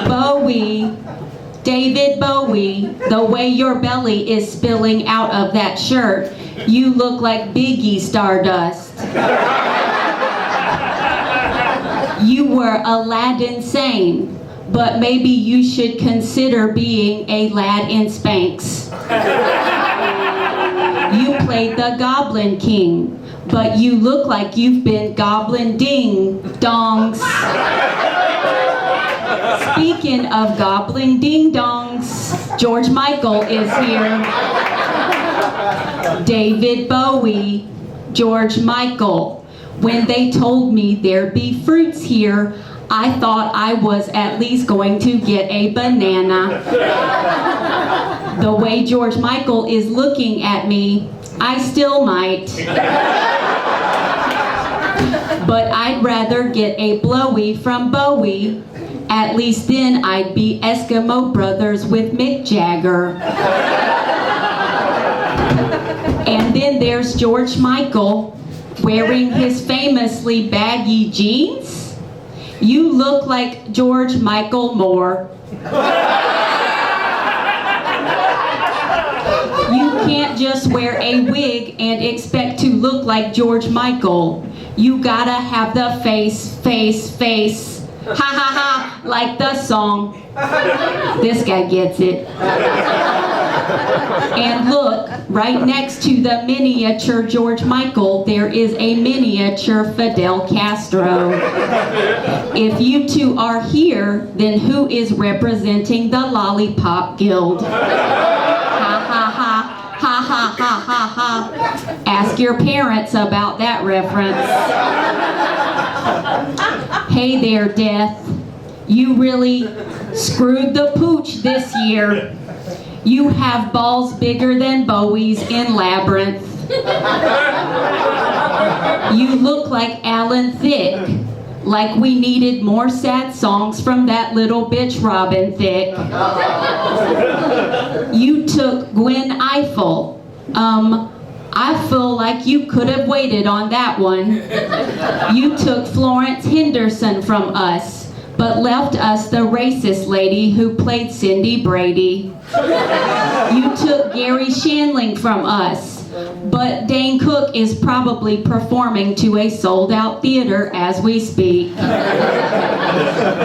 Bowie, David Bowie, the way your belly is spilling out of that shirt, you look like Biggie Stardust. You were Aladdin Sane. But maybe you should consider being a lad in Spanx. You played the Goblin King, but you look like you've been goblin ding dongs. Speaking of goblin ding dongs, George Michael is here. David Bowie, George Michael. When they told me there'd be fruits here, I thought I was at least going to get a banana. The way George Michael is looking at me, I still might. But I'd rather get a blowy from Bowie. At least then I'd be Eskimo Brothers with Mick Jagger. And then there's George Michael wearing his famously baggy jeans. You look like George Michael Moore. You can't just wear a wig and expect to look like George Michael. You gotta have the face. Ha ha ha, like the song. This guy gets it. And look, right next to the miniature George Michael, there is a miniature Fidel Castro. If you two are here, then who is representing the Lollipop Guild? Ha ha ha. Ha ha ha ha ha. Ask your parents about that reference. Hey there, Death. You really screwed the pooch this year. You have balls bigger than Bowie's in Labyrinth. You look like Alan Thicke. Like we needed more sad songs from that little bitch Robin Thicke. You took Gwen Eiffel. I feel like you could have waited on that one. You took Florence Henderson from us, but left us the racist lady who played Cindy Brady. You took Gary Shandling from us, but Dane Cook is probably performing to a sold-out theater as we speak.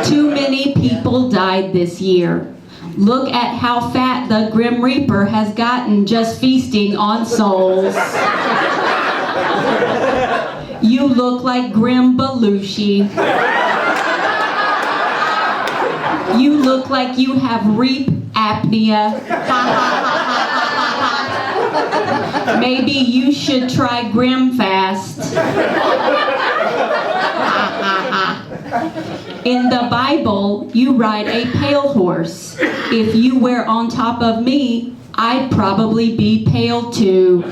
Too many people died this year. Look at how fat the Grim Reaper has gotten just feasting on souls. You look like Grim Belushi. You look like you have reap apnea. Maybe you should try Grim Fast. In the Bible, you ride a pale horse. If you were on top of me, I'd probably be pale too.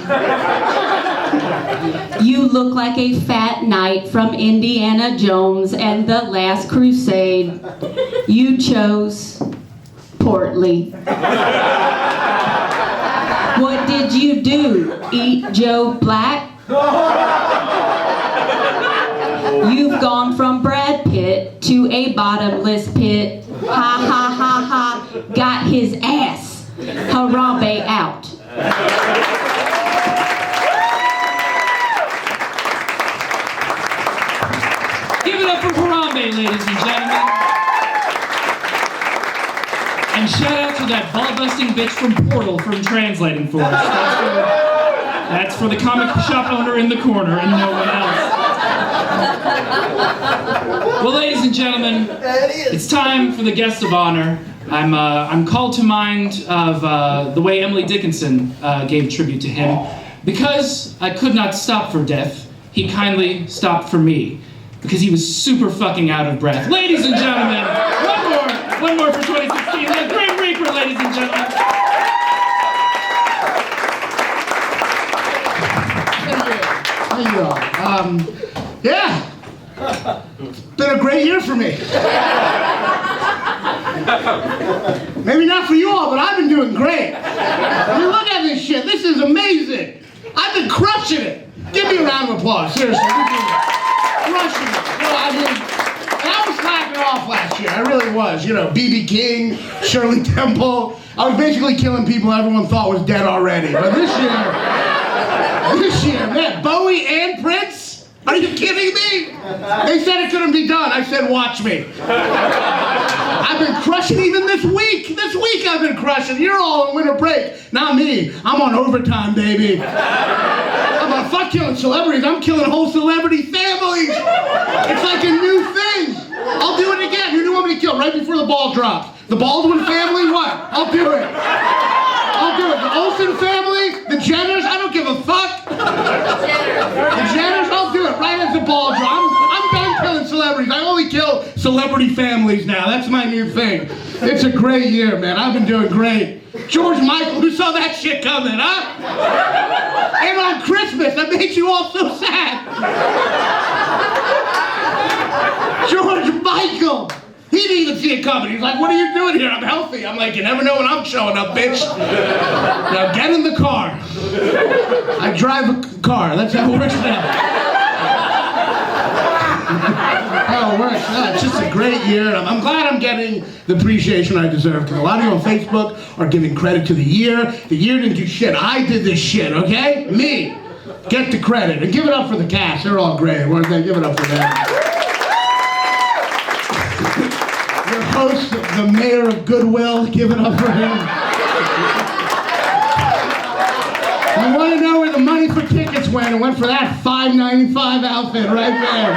You look like a fat knight from Indiana Jones and the Last Crusade. You chose poorly. What did you do? Eat Joe Black? You've gone from Brad Pitt to a bottomless pit. Ha ha ha ha, got his ass. Harambe out. Give it up for Harambe, ladies and gentlemen. And shout out to that ball-busting bitch from Portal from translating for us. That's for the comic shop owner in the corner and no one else. Well, ladies and gentlemen, it's time for the guest of honor. I'm called to mind of the way Emily Dickinson gave tribute to him. Because I could not stop for death, he kindly stopped for me. Because he was super fucking out of breath. Ladies and gentlemen, one more for 2016. The Grim Reaper, ladies and gentlemen. Thank you all. Yeah. It's been a great year for me. Maybe not for you all, but I've been doing great. I mean, look at this shit. This is amazing. I've been crushing it. Give me a round of applause. Seriously. Crushing it. No, I mean, and I was slacking off last year. I really was. You know, B.B. King, Shirley Temple. I was basically killing people everyone thought was dead already. But this year, man, Bowie and Prince? Are you kidding me? They said it couldn't be done. I said, watch me. I've been crushing even this week. This week I've been crushing. You're all on winter break. Not me. I'm on overtime, baby. I'm on fuck killing celebrities. I'm killing whole celebrity families. It's like a new thing. I'll do it again. Who do you want me to kill right before the ball drops? The Baldwin family? What? I'll do it. I'll do it. The Olsen family? The Jenners? I don't give a fuck. The Jenners? I'll do it right as the ball drops. I'm done killing celebrities. I only kill celebrity families now. That's my new thing. It's a great year, man. I've been doing great. George Michael, who saw that shit coming, huh? And on Christmas, I made you all so sad. George Michael! He didn't even see it coming. He's like, what are you doing here? I'm healthy. I'm like, you never know when I'm showing up, bitch. Now get in the car. I drive a car. That's how it works now. How it works. No, it's just a great year. And I'm glad I'm getting the appreciation I deserve. Because a lot of you on Facebook are giving credit to the year. The year didn't do shit. I did this shit, okay? Me. Get the credit. And give it up for the cast. They're all great, weren't they? Give it up for them. Your host, the mayor of Goodwill, give it up for him. You want to know where the money for tickets went? It went for that $5.95 outfit right there.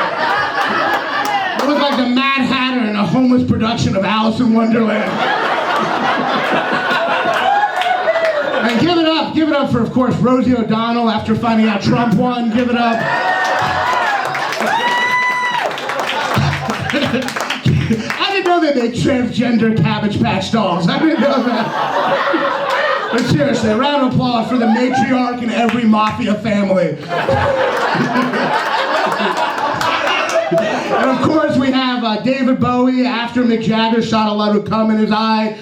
It looked like the Mad Hatter in a homeless production of Alice in Wonderland. And give it up for, of course, Rosie O'Donnell after finding out Trump won. Give it up. I didn't know they made transgender Cabbage Patch dolls. I didn't know that. But seriously, a round of applause for the matriarch in every mafia family. And of course we have David Bowie after Mick Jagger shot a lot of cum in his eye.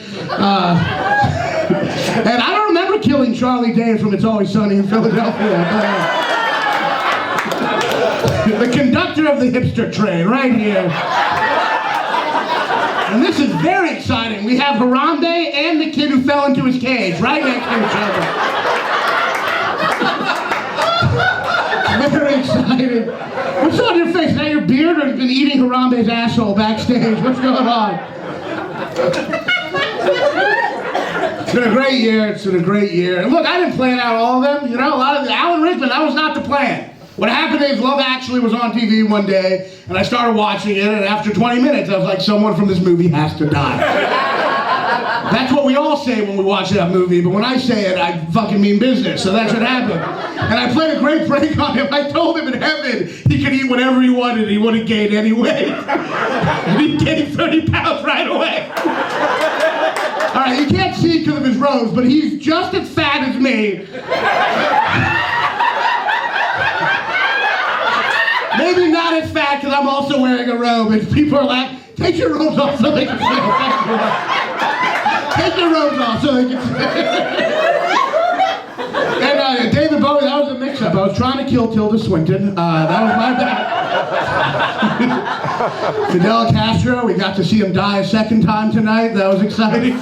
And I don't remember killing Charlie Day from It's Always Sunny in Philadelphia. The conductor of the hipster train right here. And this is very exciting. We have Harambe and the kid who fell into his cage right next to each other. Very exciting. What's on your face? Is that your beard or have you been eating Harambe's asshole backstage? What's going on? It's been a great year. It's been a great year. And look, I didn't plan out all of them. You know, a lot of Alan Rickman, that was not the plan. What happened is Love Actually was on TV one day, and I started watching it, and after 20 minutes, I was like, someone from this movie has to die. That's what we all say when we watch that movie, but when I say it, I fucking mean business, so that's what happened. And I played a great prank on him. I told him in heaven he could eat whatever he wanted, and he wouldn't gain any weight. And he gained 30 pounds right away. All right, you can't see because of his robes, but he's just as fat as me. Maybe not as fat because I'm also wearing a robe, and people are like, take your robes off so they can see how fat you are. Take your robes off so they can see. And David Bowie, that was a mix-up. I was trying to kill Tilda Swinton. That was my bad. Fidel Castro, we got to see him die a second time tonight. That was exciting.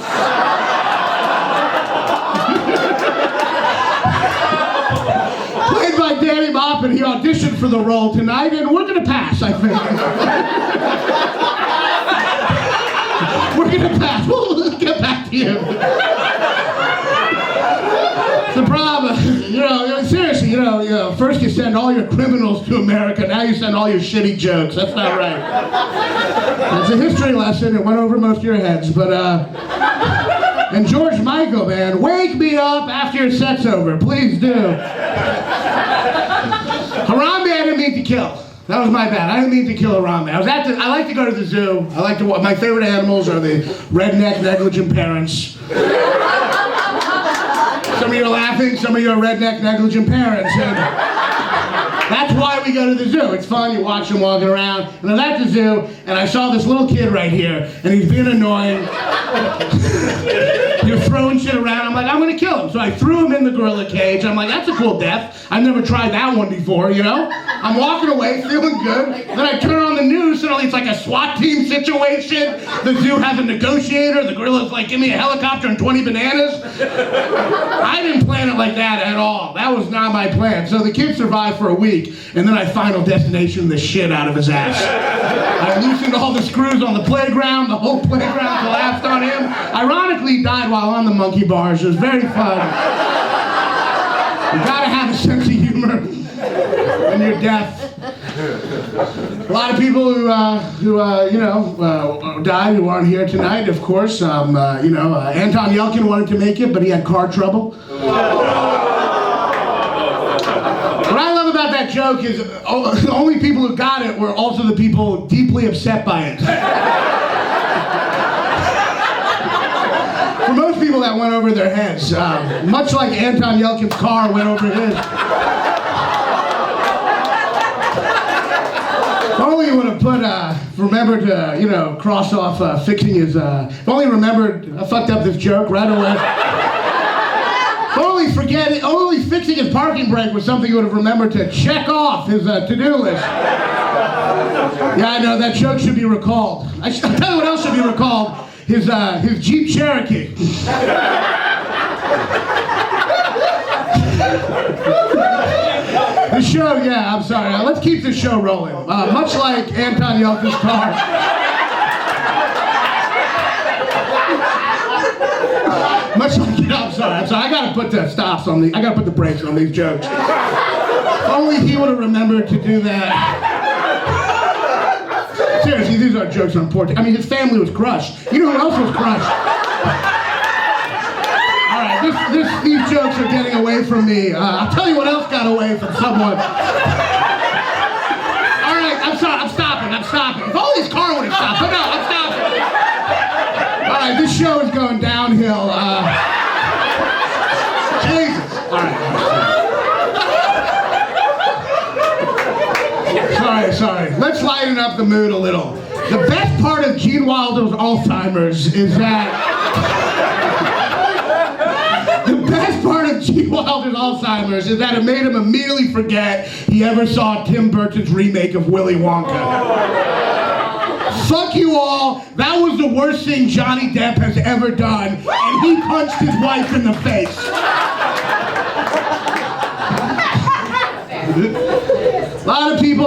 Played by Danny Maupin. He auditioned for the role tonight, and we're gonna pass, I think. We're gonna pass. We'll get back to you. The problem, seriously, first you send all your criminals to America, now you send all your shitty jokes. That's not right. It's a history lesson. It went over most of your heads, but, and George Michael, man, wake me up after your set's over. Please do. Harambe, I didn't mean to kill. That was my bad. I didn't mean to kill Harambe. I like to go to the zoo. My favorite animals are the redneck, negligent parents. Some of you are laughing, some of you are redneck, negligent parents. And that's why we go to the zoo. It's fun, you watch them walking around. And I was at the zoo, and I saw this little kid right here, and he's being annoying. You're throwing shit around. I'm like, I'm gonna kill him. So I threw him in the gorilla cage. I'm like, that's a cool death. I've never tried that one before, you know? I'm walking away, feeling good. Then I turn on the news, suddenly it's like a SWAT team situation. The zoo has a negotiator. The gorilla's like, give me a helicopter and 20 bananas. I didn't plan it like that at all. That was not my plan. So the kid survived for a week, and then I Final Destination the shit out of his ass. I loosened all the screws on the playground. The whole playground collapsed on him. Ironically, he died while on the monkey bars. It was very fun. You gotta have a sense of humor when you're deaf. A lot of people who died who aren't here tonight, of course. Anton Yelkin wanted to make it, but he had car trouble. What I love about that joke is the only people who got it were also the people deeply upset by it. For most people, that went over their heads, much like Anton Yelkin's car went over his. remember to, cross off fixing his, if only remembered, I fucked up this joke right away. Only fixing his parking brake was something he would have remembered to check off his to-do list. Yeah, I know, that joke should be recalled. I'll tell you what else should be recalled, his Jeep Cherokee. The show, yeah, I'm sorry. Let's keep this show rolling. Much like Anton Yelchin's car. Much like, I'm sorry. I gotta put the stops on I gotta put the brakes on these jokes. If only he would have remembered to do that. Seriously, these are jokes on poor. I mean, his family was crushed. You know who else was crushed? All right, these jokes are getting away from me. I'll tell you what else got away from someone. All right, I'm sorry. I'm stopping. If only his car would have stopped. But no, I'm stopping. All right, this show is going downhill. Jesus. All right. Sorry. Let's lighten up the mood a little. The best part of Gene Wilder's Alzheimer's is that... The best part of Gene Wilder's Alzheimer's is that it made him immediately forget he ever saw Tim Burton's remake of Willy Wonka. Fuck you all. That was the worst thing Johnny Depp has ever done, and he punched his wife in the face. A lot of people,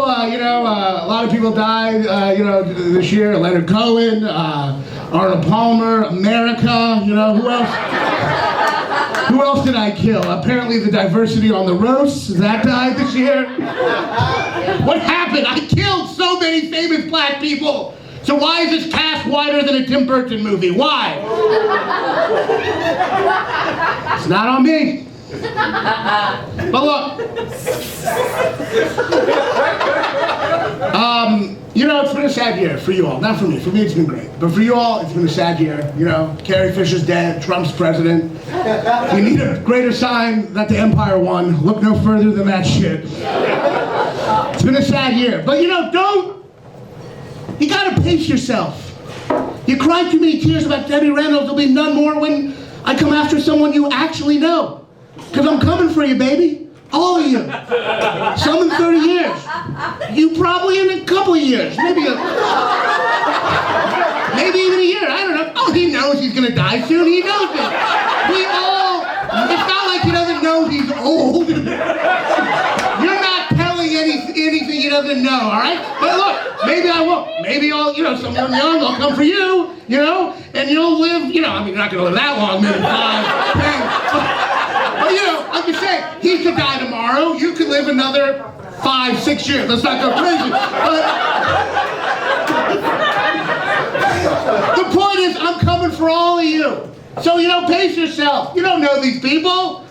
died, this year. Leonard Cohen, Arnold Palmer, America, who else? Who else did I kill? Apparently the diversity on the roast, that died this year. What happened? I killed so many famous black people. So why is this cast wider than a Tim Burton movie? Why? It's not on me. But look, it's been a sad year for you all. Not for me. For me, it's been great. But for you all, it's been a sad year. Carrie Fisher's dead. Trump's president. We need a greater sign that the empire won. Look no further than that shit. It's been a sad year. But, you gotta pace yourself. You cried too many tears about Debbie Reynolds. There'll be none more when I come after someone you actually know. Because I'm coming for you, baby. All of you. Some in 30 years. You probably in a couple of years. Maybe even a year. I don't know. Oh, he knows he's going to die soon. He knows it. It's not like he doesn't know he's old. You're not telling anything he doesn't know, all right? But look, maybe I won't. Maybe someone young, I'll come for you, and you'll live, you're not going to live that long, maybe 5, 10. But I'm just saying, he could die tomorrow. You could live another 5, 6 years. Let's not go crazy. But the point is, I'm coming for all of you. So, pace yourself. You don't know these people.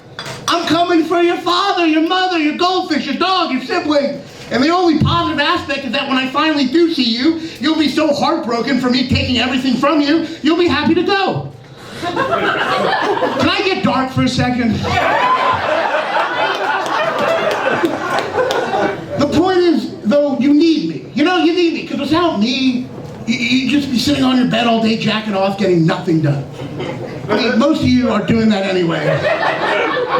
I'm coming for your father, your mother, your goldfish, your dog, your sibling. And the only positive aspect is that when I finally do see you, you'll be so heartbroken for me taking everything from you, you'll be happy to go. Can I get dark for a second? The point is, though, you need me. You need me, because without me, you'd just be sitting on your bed all day jacking off, getting nothing done. I mean, most of you are doing that anyway.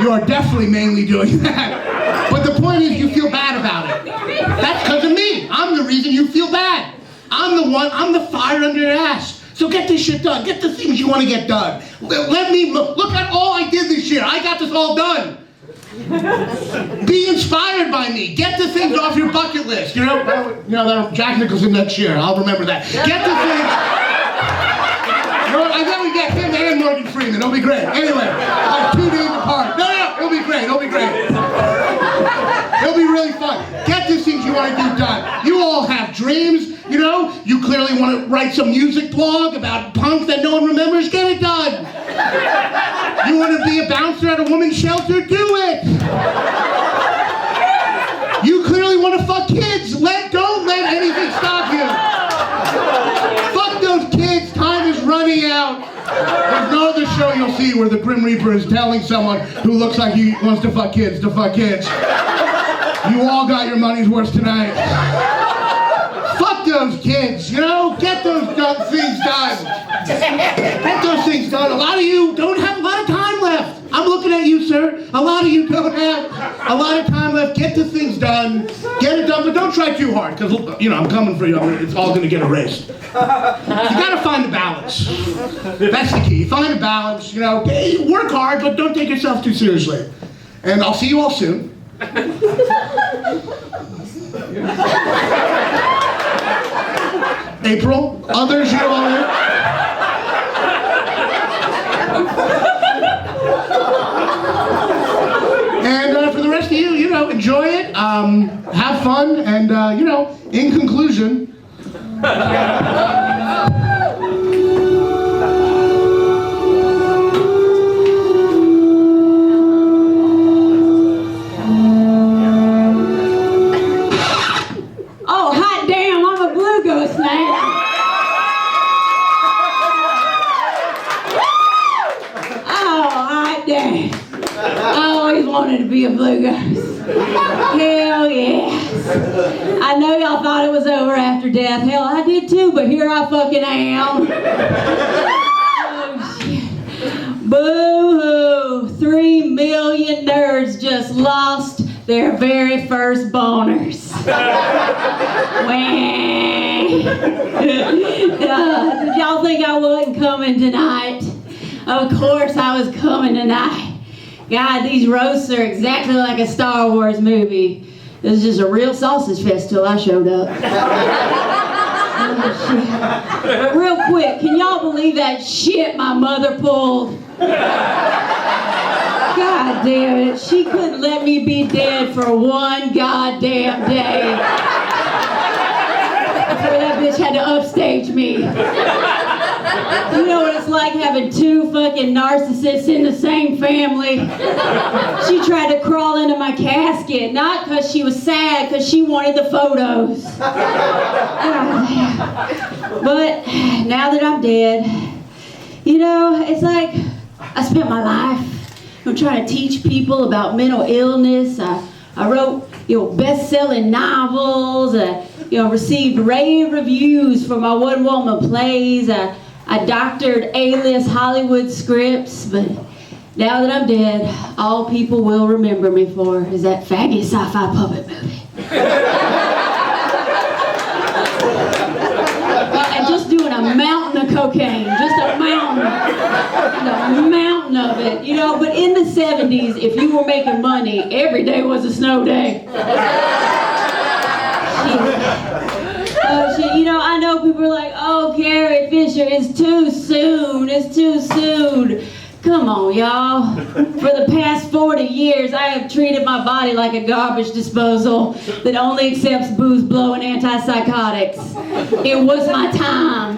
You are definitely mainly doing that. But the point is, you feel bad about it. That's because of me. I'm the reason you feel bad. I'm the fire under your ass. So get this shit done. Get the things you want to get done. Let me look at all I did this year. I got this all done. Be inspired by me. Get the things off your bucket list. Jack Nicholson next year. I'll remember that. Get the things. I bet we get him and Morgan Freeman. It'll be great. Anyway, 2 days apart. No, it'll be great. It'll be really fun. Get the things you want to do done. You all have dreams. You clearly want to write some music blog about punk that no one remembers. Get it done. You want to be a bouncer at a women's shelter? Do it. You clearly want to fuck kids. Don't let anything stop you. Fuck those kids. Time is running out. There's no other show you'll see where the Grim Reaper is telling someone who looks like he wants to fuck kids to fuck kids. You all got your money's worth tonight. Fuck those kids, you know? Get those things done. Get those things done. A lot of you don't have a lot of time left. I'm looking at you, sir. A lot of you don't have a lot of time left. Get the things done. Get it done, but don't try too hard, because, you know, I'm coming for you. It's all going to get erased. You got to find a balance. That's the key. Find a balance, you know. Work hard, but don't take yourself too seriously. And I'll see you all soon. April, others, you all here? And for the rest of you, you know, enjoy it, have fun, and, you know, in conclusion, Oh, hot damn, I'm a blue ghost now. Oh, hot damn. I always wanted to be a blue ghost. Hell yes. I know y'all thought it was over after death. Hell, I did too, but here I fucking am. Oh, shit. Boo-hoo. 3 million nerds just lost their very first boners. Did y'all think I wasn't coming tonight? Of course I was coming tonight. God, these roasts are exactly like a Star Wars movie. It was just a real sausage fest till I showed up. Oh, shit. Real quick, can y'all believe that shit my mother pulled? God damn it, she couldn't let me be dead for one goddamn day. Before that bitch had to upstage me. You know what it's like having 2 fucking narcissists in the same family? She tried to crawl into my casket, not because she was sad, because she wanted the photos. But now that I'm dead, you know, it's like I spent my life trying to teach people about mental illness. I wrote, you know, best-selling novels. You know, received rave reviews for my one-woman plays. I doctored A-list Hollywood scripts, but now that I'm dead, all people will remember me for is that faggot sci-fi puppet movie. And just doing a mountain of cocaine, just a mountain of it, you know. But in the 70s, if you were making money, every day was a snow day. Oh shit, you know, I know people are like, oh, Carrie Fisher, it's too soon, it's too soon. Come on, y'all. For the past 40 years, I have treated my body like a garbage disposal that only accepts booze, blow, and antipsychotics. It was my time.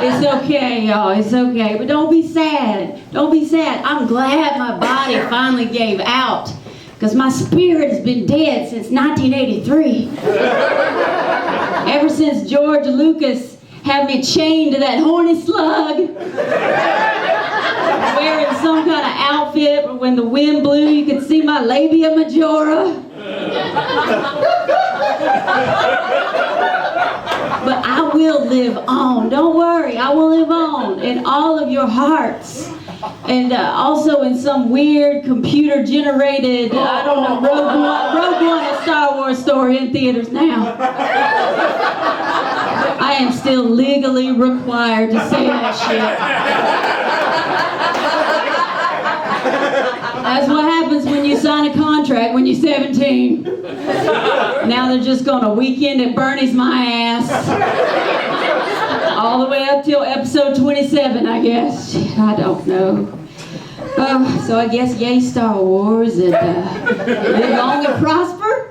It's okay, y'all, it's okay. But don't be sad, don't be sad. I'm glad my body finally gave out, because my spirit has been dead since 1983. Ever since George Lucas had me chained to that horny slug, wearing some kind of outfit where when the wind blew you could see my labia majora. But I will live on. Don't worry, I will live on in all of your hearts. And also in some weird computer-generated, I don't know, Rogue One, a Star Wars story in theaters now. I am still legally required to say that shit. That's what happens when you sign a contract when you're 17. Now they're just gonna weekend at Bernie's my ass. All the way up till episode 27, I guess. I don't know. So I guess yay Star Wars and live long and prosper?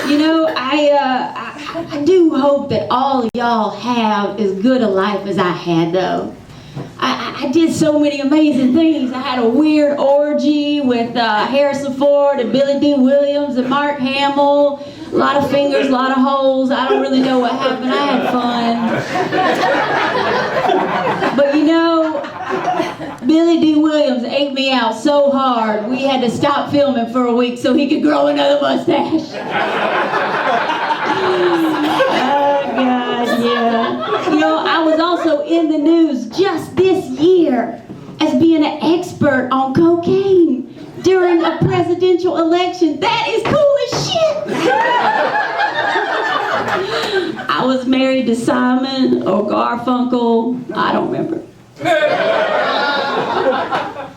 You know, I do hope that all of y'all have as good a life as I had, though. I did so many amazing things. I had a weird orgy with Harrison Ford and Billy D. Williams and Mark Hamill. A lot of fingers, a lot of holes. I don't really know what happened. I had fun. But you know, Billy D. Williams, gave me out so hard, we had to stop filming for a week so he could grow another mustache. Oh, God, yeah. You know, I was also in the news just this year as being an expert on cocaine during a presidential election. That is cool as shit. I was married to Simon or Garfunkel. I don't remember.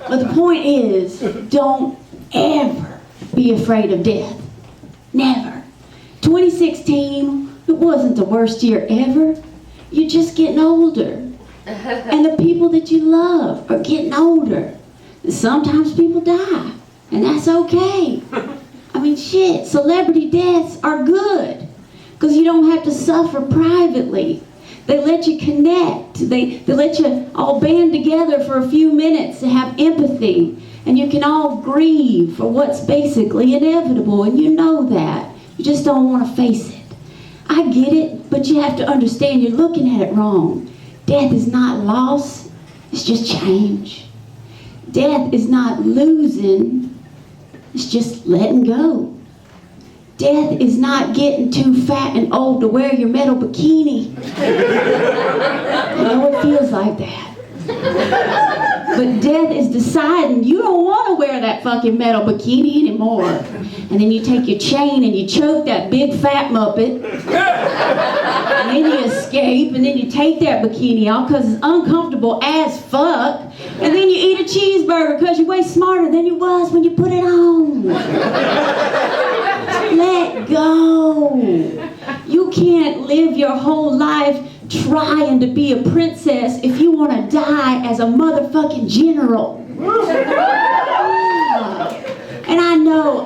But the point is, don't ever be afraid of death. Never. 2016, it wasn't the worst year ever. You're just getting older. And the people that you love are getting older. And sometimes people die, and that's okay. I mean, shit, celebrity deaths are good, because you don't have to suffer privately. They let you connect. They let you all band together for a few minutes to have empathy, and you can all grieve for what's basically inevitable, and you know that. You just don't want to face it. I get it, but you have to understand you're looking at it wrong. Death is not loss, it's just change. Death is not losing, it's just letting go. Death is not getting too fat and old to wear your metal bikini. I know it feels like that. But death is deciding you don't want to wear that fucking metal bikini anymore. And then you take your chain and you choke that big fat muppet. And then you escape, and then you take that bikini off because it's uncomfortable as fuck. And then you eat a cheeseburger because you're way smarter than you was when you put it on. Let go. You can't live your whole life trying to be a princess if you want to die as a motherfucking general. And I know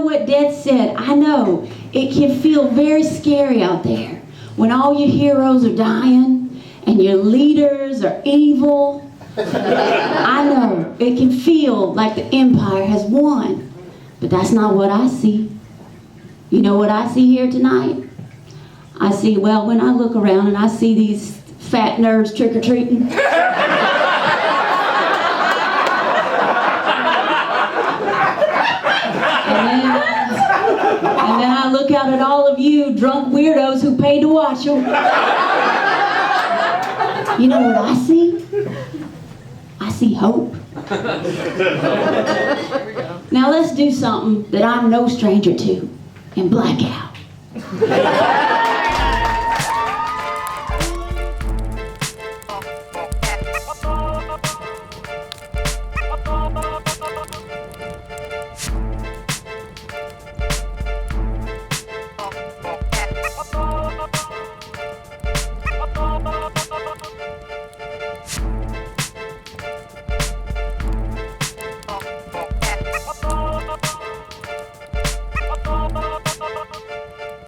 what Dad said. I know it can feel very scary out there when all your heroes are dying and your leaders are evil. I know it can feel like the empire has won, but that's not what I see. You know what I see here tonight? I see, well, when I look around and I see these fat nerds trick-or-treating. And then I look out at all of you drunk weirdos who paid to watch them. You know what I see? I see hope. Now let's do something that I'm no stranger to and black out.